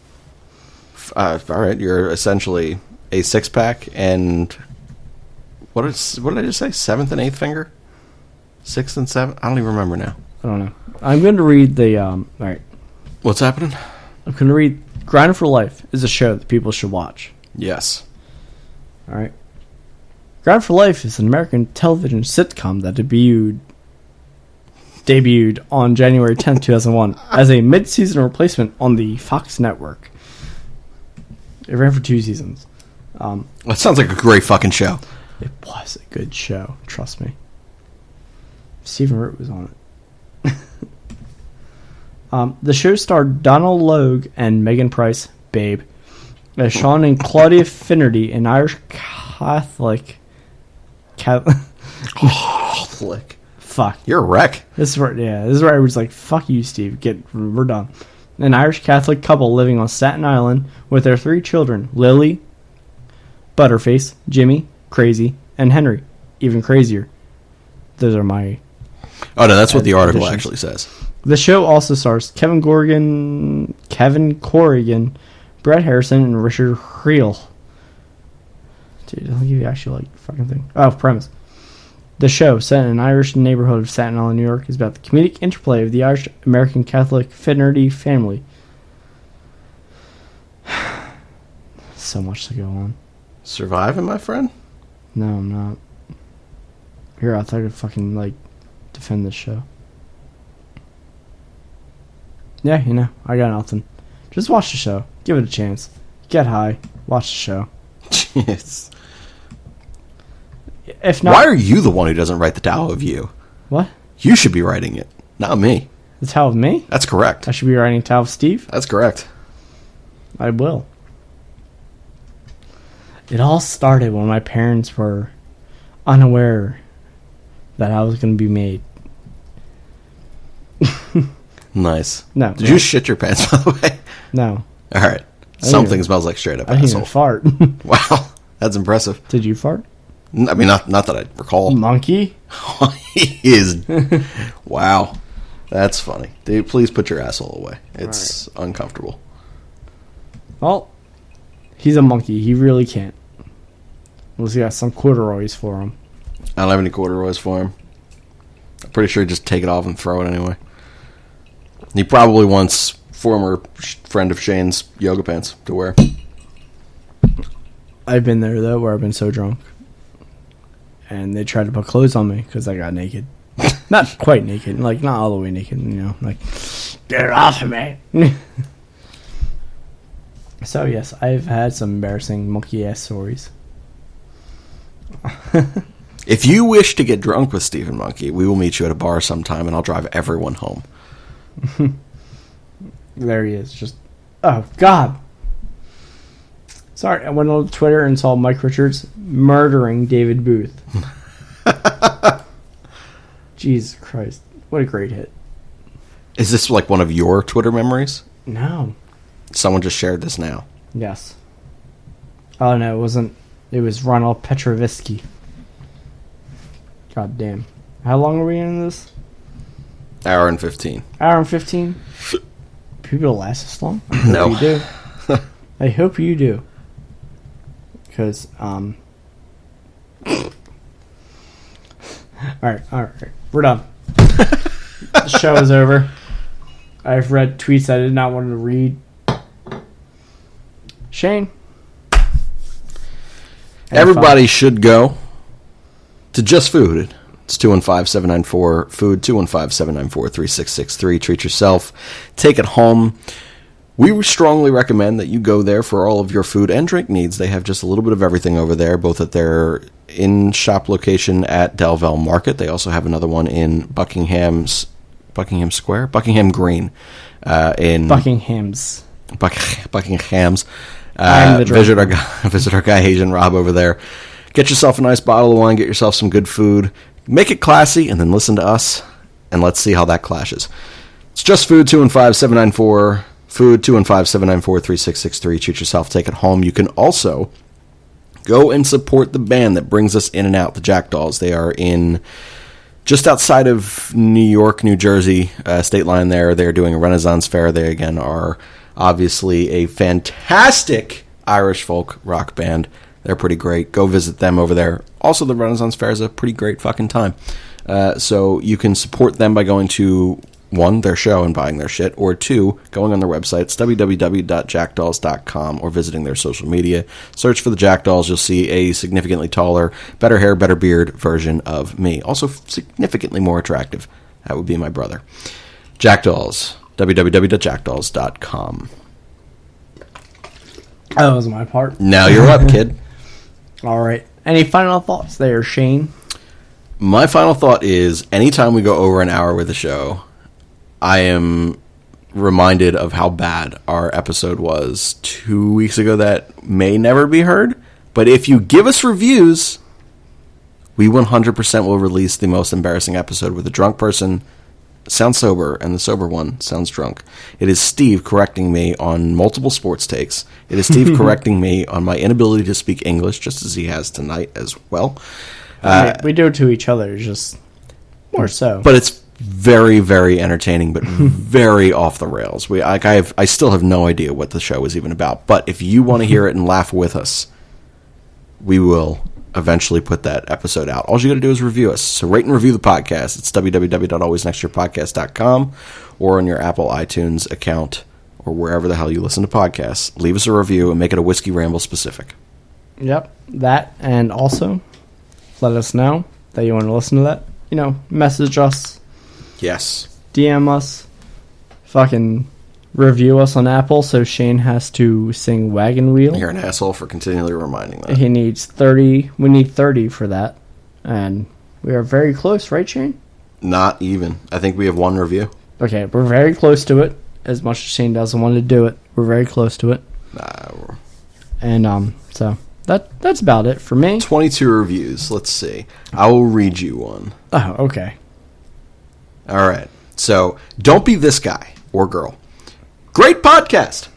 All right, you're essentially a six-pack and... What did I just say? Seventh and eighth finger? Sixth and seventh? I don't even remember now. I don't know. I'm going to read the... all right. What's happening? I'm going to read... Grounded for Life is a show that people should watch. Yes. All right. Grounded for Life is an American television sitcom that debuted on January 10th, 2001 as a mid-season replacement on the Fox network. It ran for 2 seasons. That sounds like a great fucking show. It was a good show, trust me. Stephen Root was on it. The show starred Donald Logue and Megan Price, Babe, as Sean and Claudia Finnerty, an Irish Catholic. Fuck. You're a wreck. This is where I was like, fuck you, Steve. We're done. An Irish Catholic couple living on Staten Island with their 3 children, Lily, Butterface, Jimmy, Crazy, and Henry, even crazier. Those are my... Oh, no, that's what the article actually says. The show also stars Kevin Corrigan, Brett Harrison, and Richard Creel. Dude, I'll give you actually fucking thing. Oh, premise. The show, set in an Irish neighborhood of Staten Island, New York, is about the comedic interplay of the Irish-American Catholic Finnerty family. So much to go on. Surviving, my friend? No, I'm not. Here, I thought I could fucking, defend this show. Yeah, I got nothing. Just watch the show. Give it a chance. Get high. Watch the show. Jeez. If not... Why are you the one who doesn't write the Tao of You? What? You should be writing it, not me. The Tao of me? That's correct. I should be writing Tao of Steve? That's correct. I will. It all started when my parents were unaware that I was going to be made. Nice. No. Did you shit your pants, by the way? No. All right. Something smells like straight up I didn't asshole. even fart. Wow. That's impressive. Did you fart? I mean, not that I recall. Monkey? He is. Wow. That's funny. Dude, please put your asshole away. It's uncomfortable. Well, he's a monkey. He really can't. Unless you got some corduroys for him. I don't have any corduroys for him. I'm pretty sure he'd just take it off and throw it anyway. He probably wants former friend of Shane's yoga pants to wear. I've been there, though, where I've been so drunk. And they tried to put clothes on me because I got naked. Not quite naked. Like, not all the way naked, you know. Like, get it off of me. So, yes, I've had some embarrassing monkey-ass stories. If you wish to get drunk with Stephen Monkey, we will meet you at a bar sometime, and I'll drive everyone home. There he is. Just, oh, God. Sorry, I went on Twitter and saw Mike Richards murdering David Booth. Jesus Christ. What a great hit. Is this like one of your Twitter memories? No. Someone just shared this now. Yes. Oh, no, it wasn't. It was Ronald Petrovisky. God damn. How long are we in this? Hour and 15. Hour and 15? People last this long? I hope No. you do. I hope you do. Because, Alright. We're done. The show is over. I've read tweets I did not want to read. Shane? Everybody should go to Just Food. It's 215-794-FOOD, 215-794-3663. Treat yourself. Take it home. We strongly recommend that you go there for all of your food and drink needs. They have just a little bit of everything over there, both at their in-shop location at Delville Market. They also have another one in Buckingham Green. In Buckingham's. Buckingham's. Visit our guy Asian Rob over there. Get yourself a nice bottle of wine. Get yourself some good food. Make it classy, and then listen to us, and let's see how that clashes. It's Just Food, 215-794-FOOD, 215-794-3663. Treat yourself. Take it home. You can also go and support the band that brings us in and out, the Jackdaws. They are in just outside of New York, New Jersey, state line there. They're doing a Renaissance fair. They, again, are obviously a fantastic Irish folk rock band. They're pretty great. Go visit them over there. Also, the Renaissance Fair is a pretty great fucking time. So you can support them by going to, 1, their show and buying their shit, or 2, going on their website. It's www.jackdolls.com, or visiting their social media. Search for the Jackdolls. You'll see a significantly taller, better hair, better beard version of me. Also significantly more attractive. That would be my brother. Jackdolls. www.jackdolls.com. That was my part. Now you're up, kid. All right. Any final thoughts there, Shane? My final thought is, anytime we go over an hour with a show, I am reminded of how bad our episode was 2 weeks ago that may never be heard. But if you give us reviews, we 100% will release the most embarrassing episode where the drunk person sounds sober and the sober one sounds drunk. It is Steve correcting me on multiple sports takes. It is Steve correcting me on my inability to speak English, just as he has tonight as well. We do it to each other, just more so. But it's very, very entertaining, but very off the rails. I still have no idea what the show is even about. But if you want to hear it and laugh with us, we will eventually put that episode out. All you got to do is review us. So rate and review the podcast. It's www.alwaysnextyearpodcast.com, or on your Apple iTunes account, or wherever the hell you listen to podcasts. Leave us a review and make it a Whiskey Ramble specific. Yep, that, and also let us know that you want to listen to that. You know, message us. Yes. DM us. Fucking review us on Apple, so Shane has to sing Wagon Wheel. You're an asshole for continually reminding that. He needs 30. We need 30 for that. And we are very close, right, Shane? Not even. I think we have 1 review. Okay, we're very close to it. As much as Shane doesn't want to do it, we're very close to it. And so that's about it for me. 22 reviews. Let's see. I will read you one. Oh, okay. All right. So, don't be this guy or girl. Great podcast.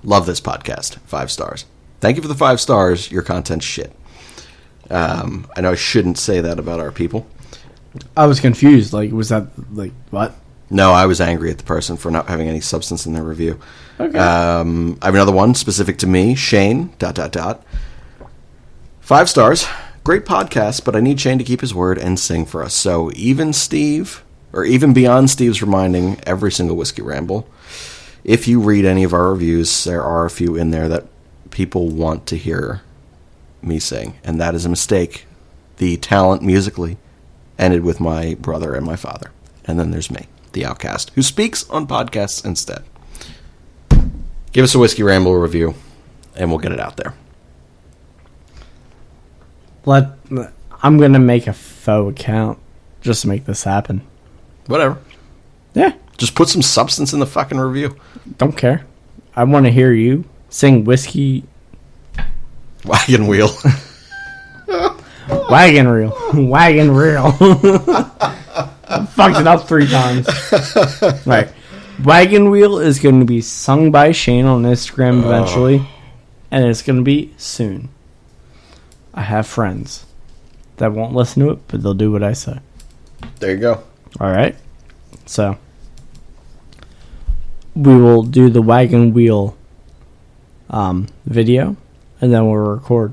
Love this podcast. 5 stars. Thank you for the 5 stars. Your content's shit. I know I shouldn't say that about our people. I was confused. Like, was that, like, what? No, I was angry at the person for not having any substance in their review. Okay. I have another one specific to me. Shane, ... 5 stars. Great podcast, but I need Shane to keep his word and sing for us. So even beyond Steve's reminding every single Whiskey Ramble, if you read any of our reviews, there are a few in there that people want to hear me sing, and that is a mistake. The talent musically ended with my brother and my father. And then there's me, the outcast, who speaks on podcasts instead. Give us a Whiskey Ramble review, and we'll get it out there. I'm going to make a faux account just to make this happen. Whatever. Yeah. Just put some substance in the fucking review. Don't care. I want to hear you sing Whiskey... Wagon Wheel. Wagon Reel. Wagon Reel. I fucked it up 3 times. Right. Wagon Wheel is going to be sung by Shane on Instagram eventually. And it's going to be soon. I have friends that won't listen to it, but they'll do what I say. There you go. All right. So we will do the Wagon Wheel video, and then we'll record,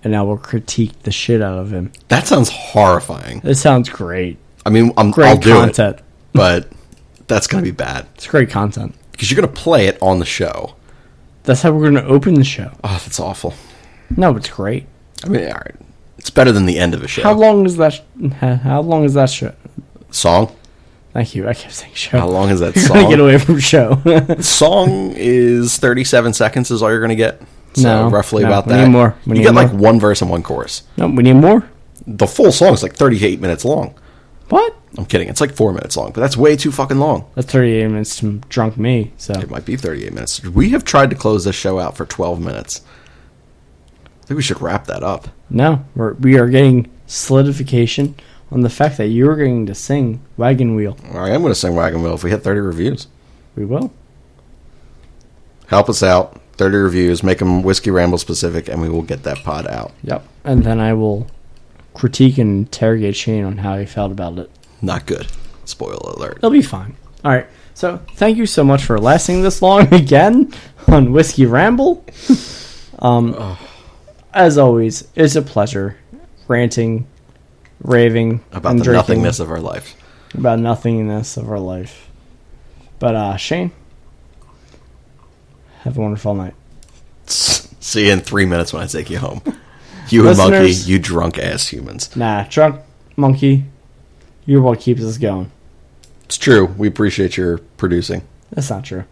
and I will critique the shit out of him. That sounds horrifying. It sounds great. I mean, I'll Great do content. it, but that's going to be bad. It's great content. Because you're going to play it on the show. That's how we're going to open the show. Oh, that's awful. No, it's great. I mean, all right. It's better than the end of a show. How long is that? How long is that show? Song? Thank you. I kept saying show. How long is that You're song? gonna get away from show. Song is 37 seconds is all you're going to get. So roughly about we that. need more. You get like one verse and one chorus. No, we need more. The full song is like 38 minutes long. What? I'm kidding. It's like 4 minutes long, but that's way too fucking long. That's 38 minutes to drunk me. So It might be 38 minutes. We have tried to close this show out for 12 minutes. I think we should wrap that up. no, we are getting solidification on the fact that you're going to sing Wagon Wheel. I am going to sing Wagon Wheel if we hit 30 reviews. We will. Help us out. 30 reviews. Make them Whiskey Ramble specific, and we will get that pod out. Yep. And then I will critique and interrogate Shane on how he felt about it. Not good. Spoiler alert. It'll be fine. All right. So thank you so much for lasting this long again on Whiskey Ramble. As always, it's a pleasure ranting, raving About and the drinking nothingness of our life. about nothingness of our life. But Shane, have a wonderful night. See you in 3 minutes when I take you home. You and Monkey, you drunk ass humans. Nah, drunk monkey, you're what keeps us going. It's true. We appreciate your producing. That's not true.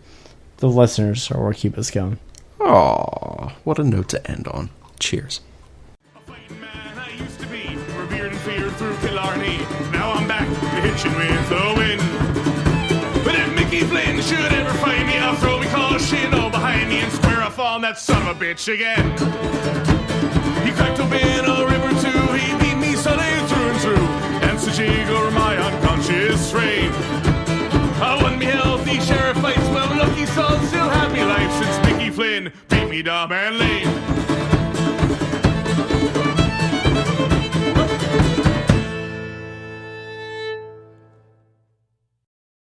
The listeners are what keep us going. Aw, what a note to end on. Cheers. A fighting man I used to be, revered and feared through Killarney. Now I'm back, hitching with the wind. But if Mickey Flynn should ever find me, I'll throw me caution all behind me and square off on that son of a bitch again. He cracked open a river too, he beat me Sunday through and through, and so jig over my unconscious frame. I won me healthy sheriff fights, well lucky son, still happy life since Mickey Flynn beat me dumb and lame.